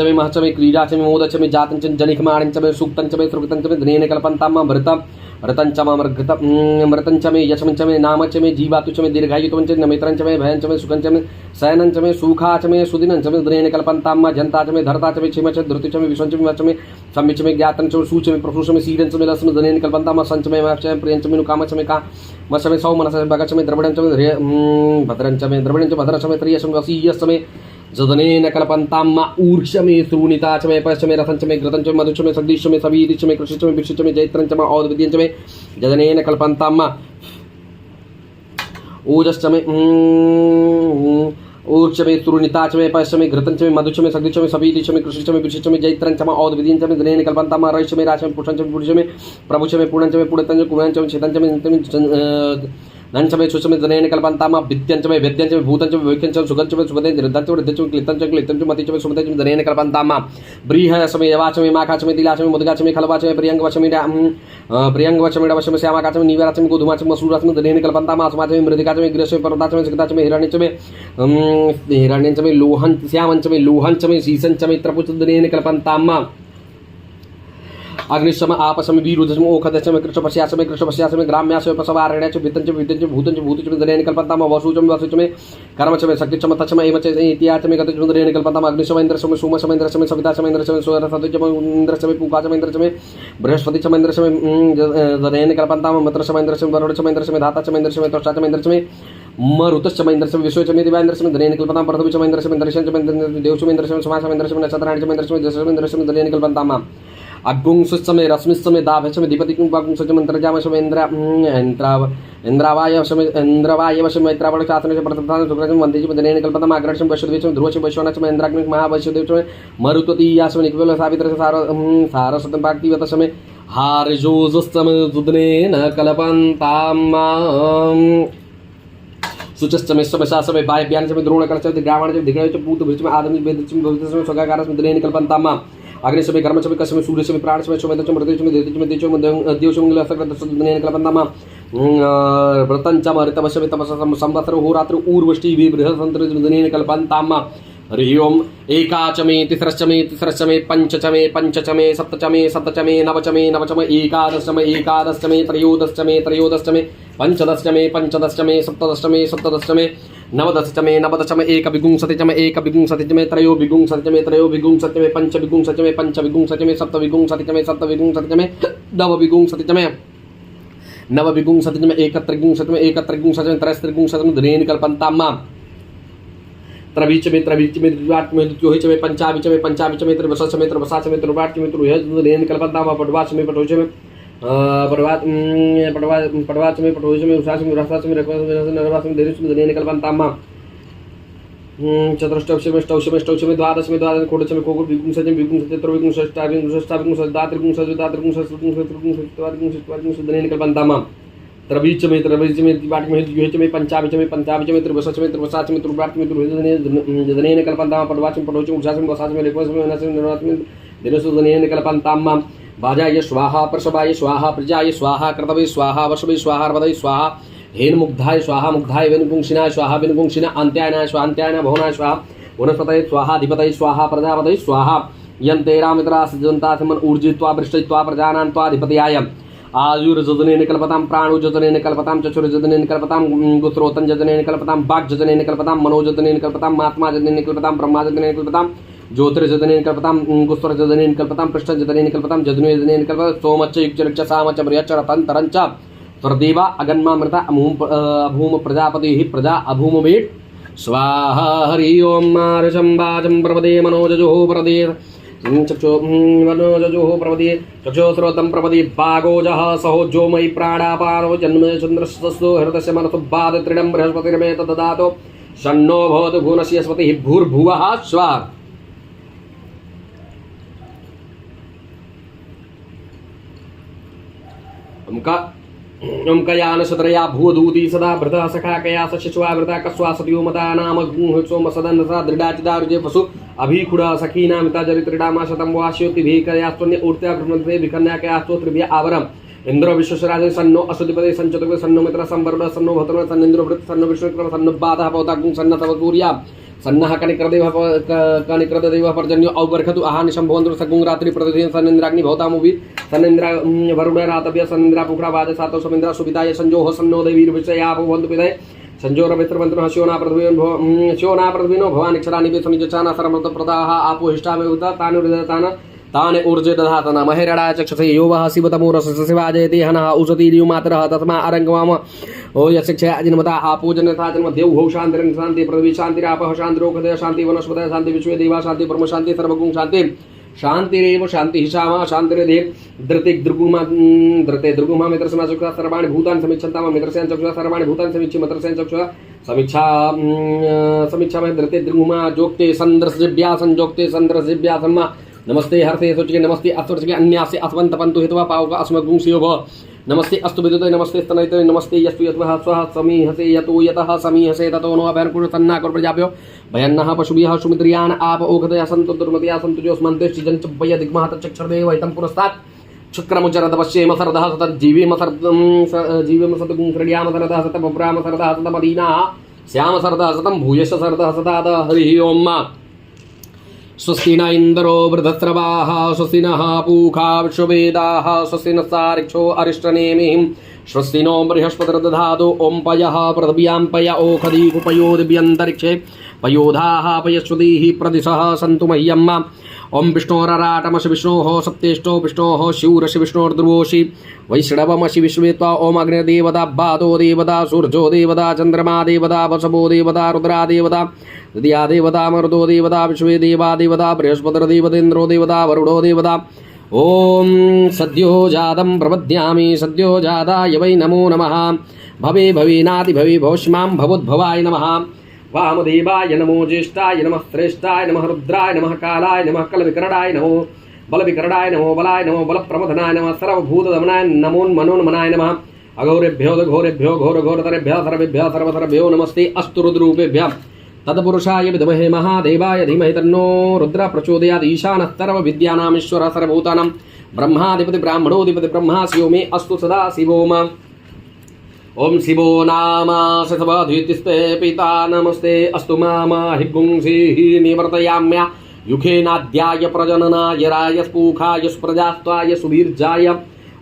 मे महच्च मे क्रीडा च मे मोदच्च मे जातञ्च जनिकमाणञ्च मे सूक्तञ्च मे श्रुतञ्च मे दिनेन कल्पन्तां मां मृतञ्च मृतञ्च मे यशमञ्च मे नामच्च मे जीवातुश्च मे दीर्घायुत्वञ्च नमित्रञ्च मे भयञ्च मे सुखञ्च मे शयनञ्च मे सुखा च मे सुदिनञ्च मे दिनेन कल्पन्तां मां जन्ता च मे धर्ता च मे क्षिमच धृतिच मे विश्वञ्च मे वच्च मे सम्मिच मे ज्ञातञ्च मे सूच मे प्रसूच मे सीरञ्च मे लस्म दिनेन कल्पन्तां मां सञ्च मे वाक्च मे प्रियञ्च मे नुकामच मे कामच मे सौमनस मे भगच्च मे द्रविडञ्च मे भद्रञ्च मे द्रविडञ्च भद्रश्च मे त्रियश्च मे वसीयश्च मे जदनेन कल्पन्तां मा ऊर्ष्य मे श्रूणिता च मे पश्च मे रथञ्च मे घृतञ्च मे मधुश्च मे सदीश्च मे सवीतिश्च मे कृषिश्च मे विश्वश्च मे जैत्रञ्च मे औदविद्यञ्च मे जदनेन कल्पन्तां मा ओजश्च मे ऊर्ष्य मे श्रूणिता च मे पश्च मे घृतञ्च मे मधुश्च मे सदीश्च मे सवीतिश्च मे कृषिश्च मे विश्वश्च मे जैत्रञ्च मे औदविद्यञ्च मे जदनेन कल्पन्तां मा रयश्च मे राशि मे पुरुषञ्च मे पुरुष मे प्रभुश्च मे पूर्णञ्च मे पुणतञ्च कुमञ्च मे छितञ्च मे धनञ्च मे सुच मे जनेन कल्पन्तां मा विद्यञ्च मे वेद्यञ्च मे भूतञ्च मे वैख्यञ्च मे सुगञ्च मे सुगन्धे धृतञ्च मे हृदयञ्च मे क्लितञ्च मे क्लितञ्च मे मतिञ्च मे सुमतिञ्च मे जनेन कल्पन्तां मा ब्रीहयश्च मे यवाच मे माखाच मे तिलाच मे मुदगाच मे खलवाच मे प्रियङ्गवच मे प्रियङ्गवच मे डवच मे श्यामाकाच मे नीवराच मे गोधूमाच मे मसूराच मे जनेन कल्पन्तां मा अस्माच मे मृदिकाच मे गिरश मे पर्वताच मे सिकताच मे हिरण्यञ्च मे लोहञ्च श्यामञ्च मे लोहञ्च मे शीशञ्च मे त्रपुच जनेन कल्पन्तां मा अग्निशम आपशम वीरुदशम ओखदशम कृष्णपश्यासम कृष्णपश्यासम ग्राम्यासम पशवारण्यच वित्तंच विद्यंच भूतंच भूतच दरेण कल्पन्ताम वसुचम वसुचमे कर्मचमे शक्तिचम तचम एवच इत्याचमे गतचम दरेण कल्पन्ताम अग्निशम इंद्रशम सोमशम इंद्रशम सविताशम इंद्रशम स्वरसतिचम इंद्रशम पूकाचम इंद्रशम बृहस्पतिचम इंद्रशम दरेण कल्पन्ताम मत्रशम इंद्रशम वरुणशम इंद्रशम धाताचम इंद्रशम त्वष्टाचम इंद्रशम मरुतश्चम इंद्रशम विश्वचम दिवांद्रशम दरेण कल्पन्ताम प्रथमचम इंद्रशम दर्शनचम देवचम इंद्रशम समासम इंद्रशम नक्षत्राणचम इंद्रशम जसम इंद्रशम दरेण कल्पन्ताम अग्गुंसुसमे रश्मिसमे दाभशमे दीपतिकुं पाकुंसमे अंतर्जामशमे इंद्रावायवशमे इंद्रवायवशमे मैत्रावणशासनशमे प्रथमस्थानं शुक्रशमे वन्देशमे दनेन कल्पतम अग्रशमे वैश्वदेवशमे ध्रुवशमे वैश्वनाथशमे इंद्राग्निं महावैश्वदेवशमे मरुत्वतीयाशमे निकवेल सावित्रशमे सारस्वतं पाक्तिवतशमे हारजोजस्तमे दुदनेन कल्पन्ताम् सुचस्तमे समशासमे वायव्यानशमे द्रोणकलशमे ग्रावाणशमे दिग्गजमे पूतभृचमे आदमे वेदचमे भवितशमे स्वगाकारशमे दनेन कल्पन्ताम् अग्निशमे कर्मशमे कशमे सूर्यशमे प्राणशमे शोभेदशमे हृदयशमे देदिचमे देचमे देवशमे दनेन कल्पन्ताम् व्रतंचम ऋतवशमे तपसम संवत्सरो होरात्र ऊर्वष्टि बृहस्पतिर् दनेन कल्पन्ताम् हरि ओम एकाचमे तिसरश्चमे तिसरश्चमे पंचचमे पंचचमे सप्तचमे सप्तचमे नवचमे नवचमे एकादशमे एकादशमे त्रयोदशमे त्रयोदशमे पंचदशमे पंचदशमे सप्तदशमे सप्तदशमे नवदशमे नवदशमे एकविंशतिचमे एकविंशतिचमे त्रयोविंशतिचमे त्रयोविंशतिचमे पंचविंशतिचमे पंचविंशतिचमे सप्तविंशतिचमे सप्तविंशतिचमे नवविंशतिचमे नवविंशतिचमे एकत्रिंशतिचमे एकत्रिंशतिचमे त्रयस्त्रिंशतिचमे दनेन कल्पन्ताम् त्रवीचमे त्रवीचमे द्विवाचमे द्वितीयोचमे पंचाविचमे पंचाविचमे त्रिवशचमे त्रिवशाचमे त्रिवाचमे त्रिहेन कल्पन्ताम् पटवाचमे पटोचमे पटवाचमे पटोचमे उषाचमे रसाचमे रक्वाचमे नरवाचमे देरुचमे दनेन कल्पन्ताम् चतुष्टौचमे ष्टौचमे ष्टौचमे द्वादशमे द्वादश कोडचमे कोकुर विपुंसचमे विपुंसचमे त्रिविंशतिष्टाविंशतिदात्रिविंशतिदात्रिविंशतित्वात्रिविंशतित्वात्रिविंशतित्वात्रिविंशतित्वात्रिविंशति दनेन कल्पन्ताम् त्रवीचमे त्रवीचमे द्विवाचमे द्विहेचमे पंचाविचमे पंचाविचमे त्रिवशचमे त्रिवशाचमे त्रिवाचमे त्रिहेन कल्पन्ताम् पटवाचमे पटोचमे उषाचमे वसाचमे रेक्वाचमे नरवाचमे नरवाचमे देरुचमे दनेन कल्पन्ताम् भाजाय स्वाहा प्रसवाय स्वाहा प्रजाय स्वाहा कृतवे स्वाहा वशवे स्वाहा अर्वदे स्वाहा हेनमुग्धाय स्वाहा मुग्धाय वेनुपुंसिनाय स्वाहा वेनुपुंसिना अन्त्यायनाय स्वाहा अन्त्यायनाय भवनाय स्वाहा वनस्पतये स्वाहा अधिपतये स्वाहा प्रजापतये स्वाहा यन्ते रामित्रासजन्तासमन ऊर्जित्वा वृष्टित्वा प्रजानां त्वाधिपतयाय आयुर्जदनेन कल्पतां प्राणुजदनेन कल्पतां चक्षुर्जदनेन कल्पतां गुत्रोतंजदनेन कल्पतां वाक्जदनेन कल्पतां मनोजदनेन कल्पतां आत्माजदनेन कल्पतां ब्रह्माजदनेन कल्पतां ज्योतिर्जदनेन कल्पतां गुस्वरजदनेन कल्पतां पृष्ठजदनेन कल्पतां जदनेन कल्पतां सोमच्च युक्चरच्च सामच्च बृहच्च रतन्तरञ्च स्वरदेवा अगन्मामृता अभूम प्रजापतिः प्रजा अभूमवेट् स्वाहा हरि ओम मारुषं वाचं प्रपदे मनोजजोः प्रदे चक्षो मनोजजोः प्रपदे चक्षुश्रोतं प्रपदे भागोजः सहोज्योमयि प्राणापानो जन्म चन्द्रस्तु हृदस्य मनसो बाधत्रिडं बृहस्पतिर्मेतददातो शन्नो भवतु भुवनस्य स्वतिः भूर्भुवः स्वाहा कयानशतरया भूदूती सदा भृतः सखा कया शिशुआ वृता कस्वा सत्यो मता नाम सोम सदनसा दृढाचिदारुजे पशु अभिखुड़ा सखीनामिता जरित्रिडामा शतं वाश्योतिभिकयास्त्वन्य ऊर्त्या ब्रह्मत्वे विकन्या कयास्तोत्रिभ्य आवरम् इंद्र विश्वशराजे सन्नो अश्वतिपदे संचतुके सन्नो मित्र संवरुण सन्नो भद्र सन्निन्द्र वृत्त सन्नो विष्णुक्रम सन्नो बाधः पवतागुं सन्न तव सूर्या सन्नः कनिक्रदेव पर्जन्यो औबर्खतु आहानिशं भवन्तु सगुं रात्रि प्रतिदिन सन्निन्द्राग्नि भवतामुभि सन्निन्द्रा वरुण रातव्य सन्निन्द्रा पुखरा वाज सातो समिन्द्रा सुविताय संजोह सन्नो देवीर्विषया भवन्तु पितये संजोरमित्रमन्त्रः श्योना पृथ्वीनो भवानि क्षराणि वे समिजचाना सरमृत प्रदाः आपो हिष्ठामेव तानुर्दतान ताने ऊर्जे दधातना महेरणाय चक्षसे यो वः शिवतमोरसशिवाजयति हनः उषतीर्यो मातरः तस्मा अरङ्गवाम ओ यशिक्षया अजिन्मता आपो जनता जन्म देवो शान्तिरं शान्ति पृथ्वी शान्तिरापः शान्तिरोगदय शान्ति वनस्पतयः शान्ति विश्वे देवा शान्ति परम शान्ति सर्वगुं शान्ति शान्तिरेव शान्तिः शामा शान्तिरेधे धृते दृगुमा मित्रसमा चक्षुषा सर्वाणि भूतानि समीक्षन्ताम मित्रस्यां चक्षुषा सर्वाणि भूतानि समीक्ष्य मित्रस्यां चक्षुषा समीक्षा में धृते दृगुमा जोक्ते संदर्शजिभ्या संजोक्ते संदर्शजिभ्या नमस्ते हर्षे शुचिके नमस्ते अस्वर्षिके अन्यासे अस्वन्त पंतु हित्वा पावक अस्मगुंसियो भव नमस्ते अस्तु विद्युते नमस्ते स्तनयिते नमस्ते यस्तु यत्वः स्वः समीहसे यतो यतः समीहसे ततो नो अभयर्कुर सन्नाकुर प्रजाभ्यो भयन्नः पशुभ्यः सुमित्रियान् आप ओखतया सन्तु दुर्मतया सन्तु जोस्मन्ते सृजञ्च वय दिग्मः तच्चक्षरदेव हितं पुरस्तात् शुक्रमुचरदपश्येम सरदः सतज्जीवेम सतगुं क्रीड्याम सरदः सतबभ्राम सरदः सतमदीनाः श्याम सरदः सतं भूयश सरदः सदाद हरिः ओम् स्वस्ति न इंद्रो वृधस्रवाः स्वस्ति नः पूषा विश्ववेदाः स्वस्ति नः सारिक्षो अरिष्टनेमिः स्वस्ति नो बृहस्पतिर्दधातु ओं पयः पृथिव्यां पय ओखदीपुपयो दिव्यन्तरिक्षे पयोधाः पयस्वतीः प्रदिशः सन्तु मह्यम् ओं विष्णोरराटमसि विष्णोः सप्तेष्टो विष्णोः शिवरसि विष्णोर्ध्रुवोषि वैष्णवमसि विश्वेत्वा ओम अग्निर्देवता बाधो देवता सूर्यो देवता चंद्रमा देवता वसवो देवता रुद्रा देवता द्वितीया देवता मरुतो देवता विश्वे देवा देवता बृहस्पतिर्देवतेन्द्रो देवता वरुणो देवता ओम सद्यो जातं प्रपद्यामि सद्यो जाताय वै नमो नमः भवे भवेनाति भवे भवष्मां भवोद्भवाय नमः वामदेवाय नमो ज्येष्ठाय नमः श्रेष्ठाय नमः रुद्राय नमः कालाय नमः कलविकरणाय नमो बलविकरणाय नमो बलाय नमो बलप्रमथनाय नमः सर्वभूतदमनाय नमोन्मनोन्मनाय नमः अघोरेभ्यो घोरेभ्यो घोरघोरतरेभ्यः सर्वेभ्यः सर्वतरेभ्यो नमस्ते अस्तु रुद्ररूपेभ्यः तत्पुरुषाय विद्महे महादेवाय धीमहि तन्नो रुद्रः प्रचोदयात् ईशानः सर्वविद्यानाम् ईश्वरः सर्वभूतानां ब्रह्माधिपति ब्राह्मणोऽधिपति ब्रह्मा शिवो मे अस्तु सदा शिवोम ओम शिवो नाम सतवद्वितिस्ते पिता नमस्ते अस्तु मामा हिपुंसिः निवर्तयाम्या युखेनाद्याय प्रजननाय रायस्पूखाय सुप्रजास्त्वाय सुवीर्जाय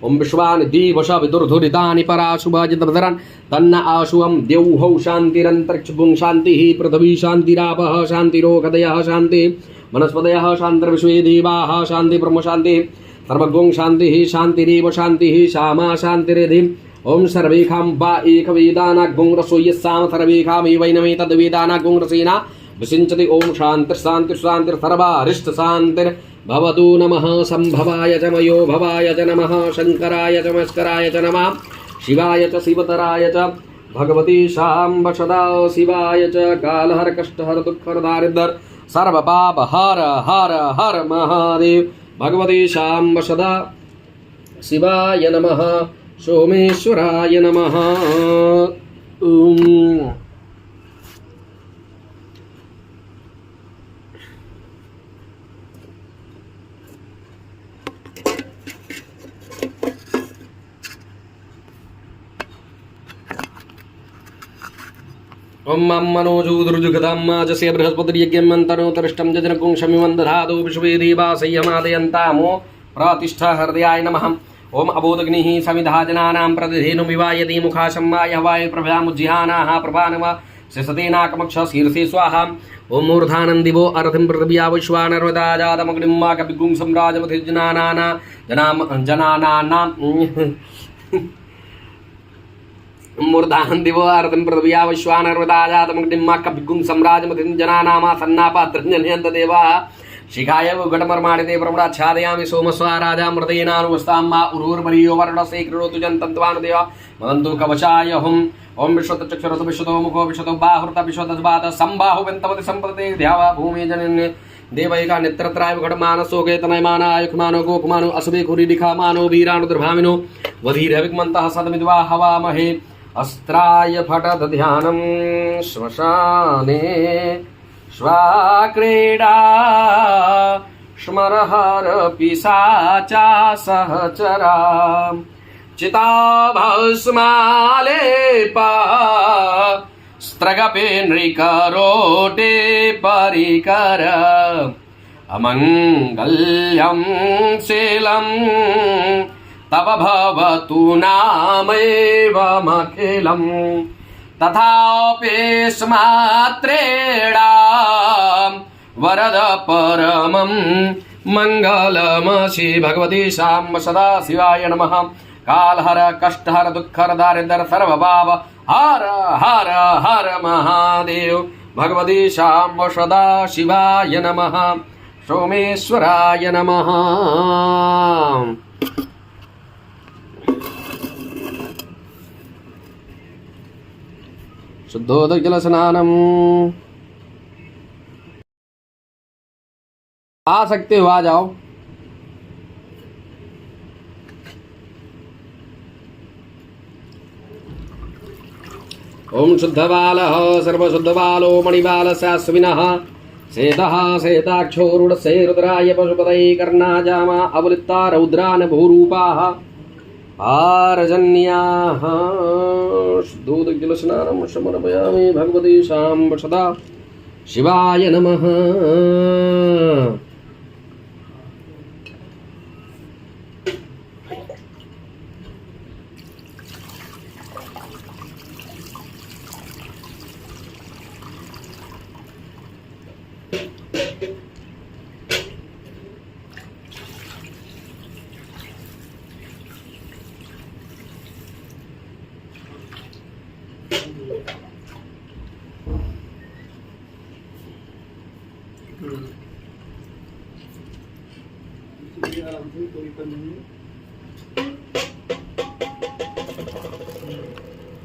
ओम विश्वानि दिवश विदुर्धुरितानि पराशुभजितधरान् तन्न आशुवं द्यौः शान्तिरन्तरिक्षभुं शान्तिः पृथिवी शान्तिरापः शान्तिरोगदयः शान्तिः वनस्पतयः शान्तिर्विश्वे देवाः शान्ति ब्रह्म शान्तिः सर्वगुं शान्तिः शान्तिरेव शान्तिः श्यामा शान्तिरेधिम् ओम सर्वेखां वा एकवेदानाग्गुं रसो यस्साम सर्वेखामेवैनमे तद्वेदानाग्गुं रसेना विसिञ्चति ओम शान्तिः शान्तिः शान्तिः सर्वारिष्ट शान्तिर्भवतु नमः संभवाय च मयो भवाय च नमः शङ्कराय च मस्कराय च नमः शिवाय च शिवतराय च भगवती शाम्ब सदा शिवाय च कालहर कष्टहर दुःखहर दारिद्र्य सर्वपाप हर हर हर महादेव भगवती शाम्ब सदा शिवाय नमः सोमेश्वराय नमः ओम मम मनोजूदुर्जुगधम्मा जस्य बृहस्पतिर्यज्ञं मन्तनोतरिष्टं जजनकुं शमिवं दधातु विश्वे देवा संयमादयन्तामो प्रतिष्ठा हृदयाय नमः ओम अबोधग्निः समिधा जनानां प्रतिधेनुमिवायति मुखाशम्माय वायुप्रभयामुज्जिहानाः प्रभानव शसतेनाकमक्ष शीर्षे स्वाहा ओम मूर्धानन्दिवो अर्थिं पृथिव्या विश्वानर्वदा जातमग्निं मा कविगुं सम्राजमधिजनानाना जनानानां मूर्धानन्दिवो अर्थिं पृथिव्या विश्वानर्वदा जातमग्निं मा कविगुं सम्राजमधिजनानामा सन्नापात्रं जनयन्त देवाः शिखाय घटमर्माणिते प्रमणाच्छादयामि सोमस्वाराजामृतेनानुवस्तां मा उरूर्वरीयो वर्णसे कृणोतु जन्तन्त्वानुदेव मदन्तु कवचाय हुम् ओम विश्वतचक्षुरतु विश्वतो मुखो विश्वतो बाहुर्त विश्वतस्वात सम्बाहु विन्तमति सम्पदते ध्यावा भूमि जनन्ये देवैका नेत्रत्राय घटमानसो केतनयमानाय कुमानो गोकुमानो असुबे खुरीदिखामानो वीरानुदुर्भामिनो वधीरविग्मन्तः सदमिद्वा हवामहे अस्त्राय फटत ध्यानं श्मशाने श्वाक्रीडा स्मरहर पिशाचा सहचरा चिताभस्मालेपा स्त्रगपे नृकरोटे परिकर अमङ्गल्यं शीलं तव भवतु नामैवमखिलम् तथापेस्मात्रेणा वरद परमं मङ्गलमसि भगवती शाम्ब सदा शिवाय नमः कालहर कष्टहर दुःखहर दारिद्र्य सर्वभाव हर हर हर महादेव भगवती शाम्ब सदा शिवाय नमः सोमेश्वराय नमः शुद्धोदक जल स्नानम आ सकते हो, आ जाओ। ओम शुद्धबालः सर्वशुद्धबालो मणिबालस्यास्विनः शेतः शेताक्षोरुडसे रुद्राय पशुपतये कर्णाजामा अवलिप्ता रौद्रान भूरूपाः आरजन्याः शुद्धोदकजलस्नानं समर्पयामि भगवती शाम्ब सदा शिवाय नमः।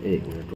एक मिनट।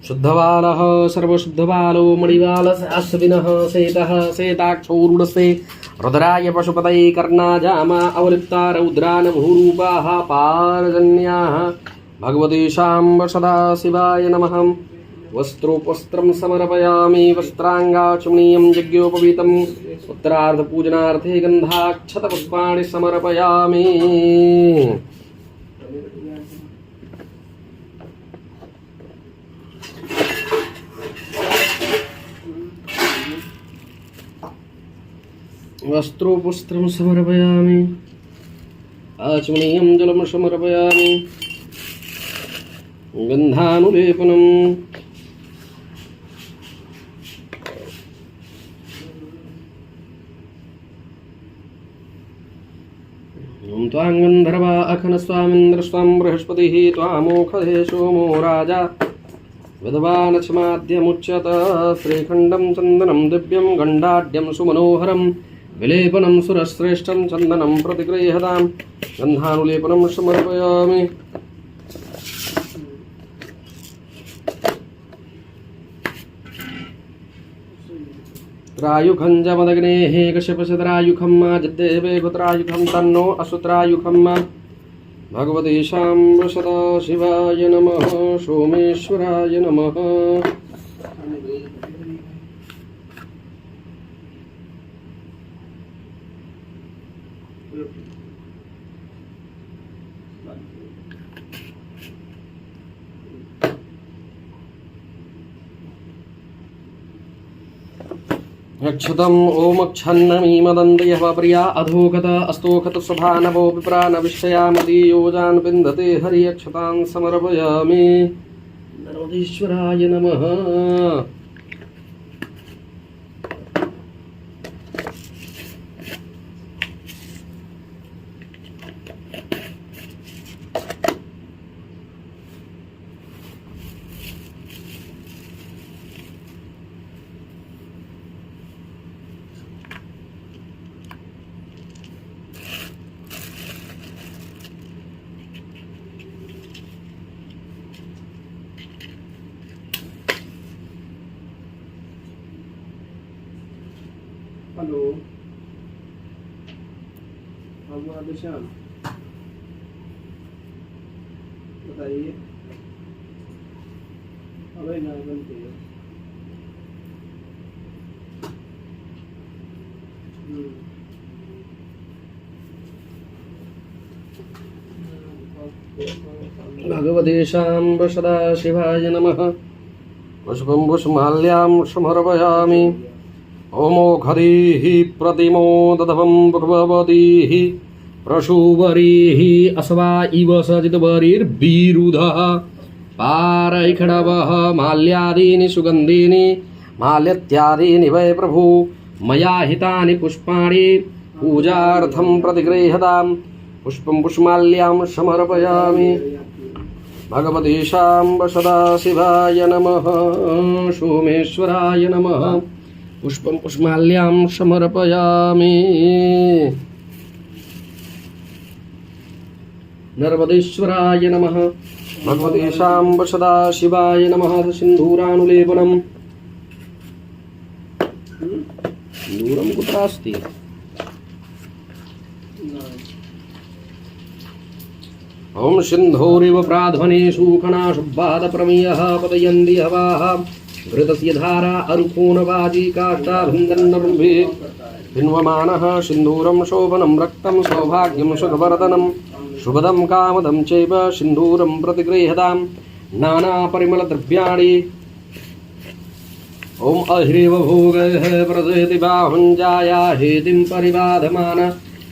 शुद्धबालः सर्वशुद्धबालो मणिबालः अश्विनः शेतः शेताक्षोरुणस्ते रुद्राय पशुपतये कर्णाजामा अवलिप्ता रौद्रान भूरूपाः पारजन्याः भगवते शाम्ब सदाशिवाय नमः। वस्त्रोपस्त्रं समर्पयामि वस्त्राङ्गाचमनीयं यज्ञोपवीतम् उत्तरार्धपूजनार्थे गन्धाक्षतपुष्पाणि समर्पयामि। वस्त्रोपस्त्रं समर्पयामि आचमनीयं जलं समर्पयामि गन्धानुलेपनम् ॐ त्वां गन्धर्वा अखनस्वामिन्द्रस्वां बृहस्पतिः त्वामोखधे सोमो राजा विद्वानक्षमाद्यमुच्यत। श्रीखण्डं चन्दनं दिव्यं गण्डाढ्यं सुमनोहरं विलेपनं सुरश्रेष्ठं चन्दनं प्रतिगृह्यतां गन्धानुलेपनं समर्पयामि। त्रायुखं जमदग्नेः कश्यपशतरायुखं आदिदेवे पुत्रायुखं तन्नो असुत्रायुखं भगवते शाम्ब सदाशिवाय नमः। सोमेश्वराय नमः। अक्षतम् ओम क्षन्नमी मदन्दयः प्रिया अधोगत अस्तोखत स्वभानवो विप्रान विषयामदीयोजान् विन्दते हरि अक्षतान् समर्पयामि। नर्मदेश्वराय नमः। हेलो दिशान बताइए। अबे ना बनती है। भगवते शाम्ब सदाशिवाय नमः। पुष्पं पुष्पमाल्यां समर्पयामि। ओमोखधीः प्रतिमोदधवं भगवतीः प्रसूवरीः अस्वा इव सजितवरीर्विरुधः पारैखडवः माल्यादीनि सुगन्धीनि माल्यत्यादीनि वै प्रभु मया हितानि पुष्पाणि पूजार्थं प्रतिगृह्यताम् पुष्पं पुष्पमाल्यां समर्पयामि भगवते शाम्ब सदाशिवाय नमः सोमेश्वराय नमः पुष्पं पुष्पमाल्यां समर्पयामि नर्मदेश्वराय नमः भगवते शाम्ब सदाशिवाय नमः सिन्दूरानुलेपनम् सिन्दूरं कुत्र अस्ति ॐ सिन्धूरिव प्राध्वने सूखनाशुब्बादप्रमेयः पतयन्ति हवाः घृतस्य धारा अरुकोणवाजी काष्ठाभिन्दन्नरुम्भे भिन्वमानः सिन्दूरं शोभनं रक्तं सौभाग्यं सुखवर्धनं शुभदं कामदं चैव सिन्दूरं प्रतिगृह्यतां नानापरिमलद्रव्याणि ॐ अह्रेव भोगः प्रजयति बाहुञ्जाया हेतिं परिबाधमान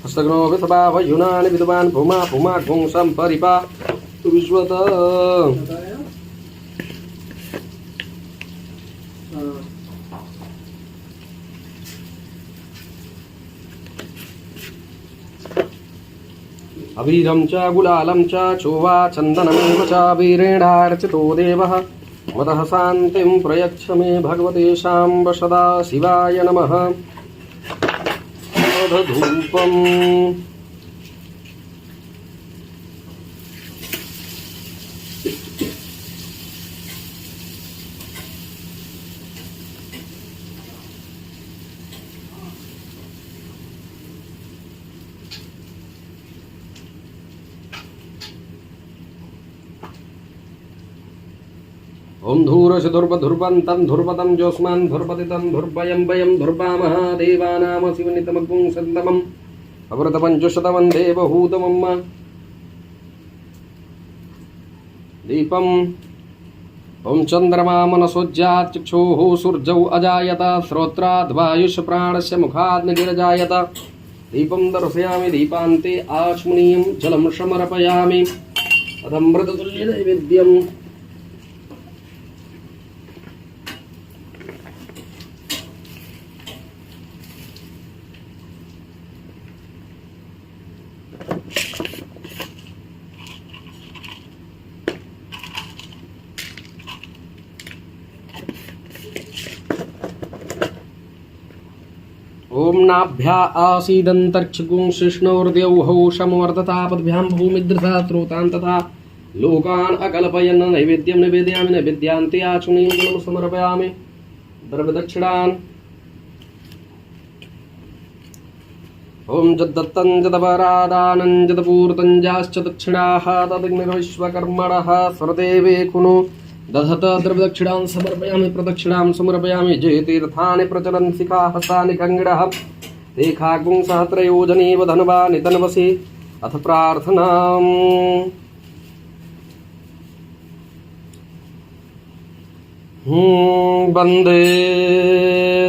हस्तग्नो विधवायुनानि विद्वान् भूमा भूमा घुंसं परिपा विश्वत अबीरं च गुलालं च चोवा चन्दनमेव च वीरेणार्चितो देवः मदः शान्तिं प्रयच्छ मे भगवते शाम्ब सदाशिवाय नमः धूपम् ओम धूरश धुर्वधुर्वन्तं धुर्वतं जोस्मान् धुर्वतितं धुर्वयं वयं धुर्वामः देवानाम शिवनितमग्गुं सन्तमम् अवृतपञ्चशतमं देवहूतमम् दीपम् ओम चन्द्रमा मनसोज्जात् चक्षुः सूर्यौ अजायत श्रोत्राद् वायुष् प्राणस्य मुखाद् निरजायत दीपं दर्शयामि दीपान्ते आचमनीयं जलं समर्पयामि अदमृततुल्यनैवेद्यम् ओम नाभ्या आसीदन्तर्क्षगुं शिष्णोर्द्यौहौ समवर्धतापद्भ्यां भूमिदृशा स्रोतान् तथा लोकान् अकल्पयन् नैवेद्यं निवेदयामि नैवेद्यान्ते आचमनीयं जलं समर्पयामि द्रव्यदक्षिणान् ओम जद्दत्तं जदपरादानं जदपूर्तं जाश्च दक्षिणाः तदग्निर्विश्वकर्मणः सर्वदेवे कुनु दधत द्रव्यदक्षिणां समर्पयामि प्रदक्षिणां समर्पयामि जयतीर्थानि प्रचलन् शिखाः सानि कङ्गिणः रेखागुं सहस्रयोजनीव धनवानि धनवसि अथ प्रार्थनाम् वन्दे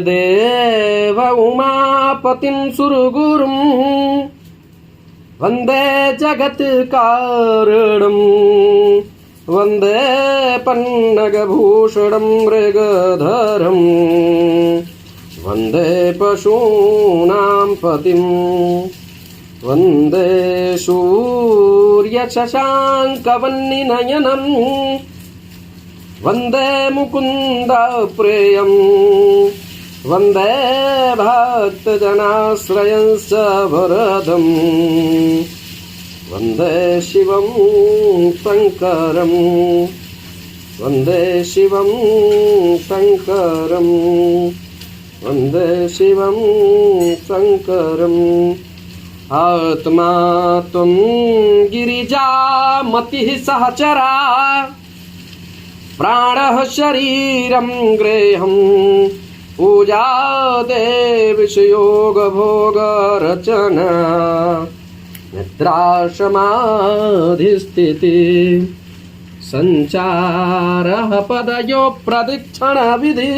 देव उमापतिं सुरगुरुं वन्दे जगत्कारणम् वन्दे पन्नगभूषणं मृगधरं वन्दे पशूनां पतिं वन्दे सूर्यशशाङ्कवह्निनयनं वन्दे मुकुन्दप्रियं वन्दे भक्तजनाश्रयंश्च वरदम् वन्दे शिवं शङ्करं वन्दे शिवं शङ्करं वन्दे शिवं शङ्करम् आत्मा त्वं गिरिजामतिः सहचरा प्राणः शरीरं गृहं पूजा देविषयोगभोगरचना निद्रासमाधिस्थितिः सञ्चारः पदयो प्रदक्षिणविधि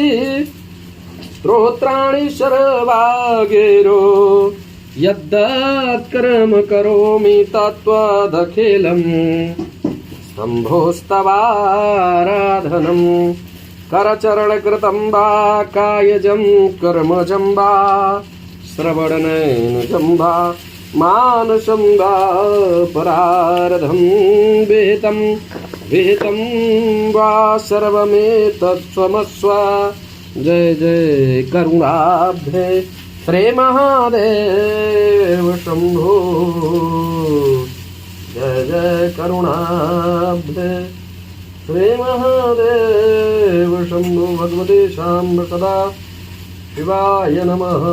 स्तोत्राणि सर्वागिरो यद्दत्कर्म करोमि तत्त्वदखिलं शम्भोस्तवाराधनं करचरणकृतं वा कायजं कर्मजं वा श्रवणनयनजं वा मानसं वा परार्धं विहितं वा सर्वमेतत्स्वमस्व। जय जय करुणाब्धे श्री महादेव शंभो। जय जय करुणाब्धे श्री महादेव शंभो। भगवते शाम्ब सदा शिवाय नमः।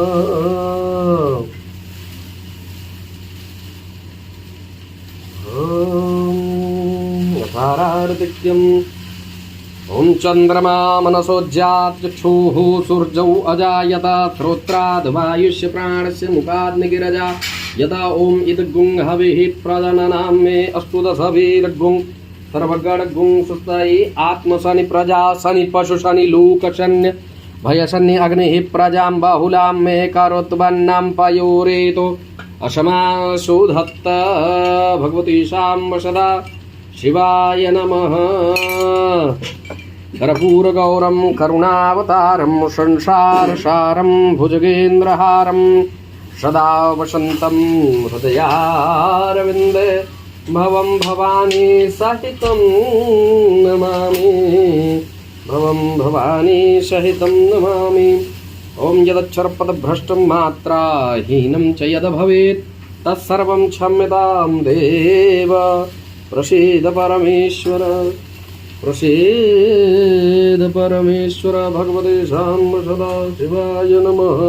यथारार्तिक्यम् ॐ चंद्रमा मनसोज्जाचक्षुः सूर्यौ अजायत श्रोत्राद् वायुष्य प्राणस्य मुखाद् निगिरजा यदा ॐ इद्गुं हविः प्रजननां मे अस्तु दशभिर्गुं सर्वगणगुं सुस्तये आत्मशनि प्रजा शनि पशु शनि लूक शन्य भय शनि अग्निः प्रजां बाहुलां मे करोत्पन्नां पयोरेतो अशमाशुधत्त। भगवती शाम्ब सदा शिवाय नमः। कर्पूरगौरं करुणावतारं संसारसारं भुजगेन्द्रहारं सदा वसन्तं हृदयारविन्दे भवं भवानी सहितं नमामि। भवं भवानी सहितं नमामि। ॐ यदक्षरपदभ्रष्टं मात्राहीनं च यद भवेत् तत्सर्वं क्षम्यतां देव। प्रसीद परमेश्वर प्रसीद परमेश्वर। भगवते शाम्ब सदा शिवाय नमः।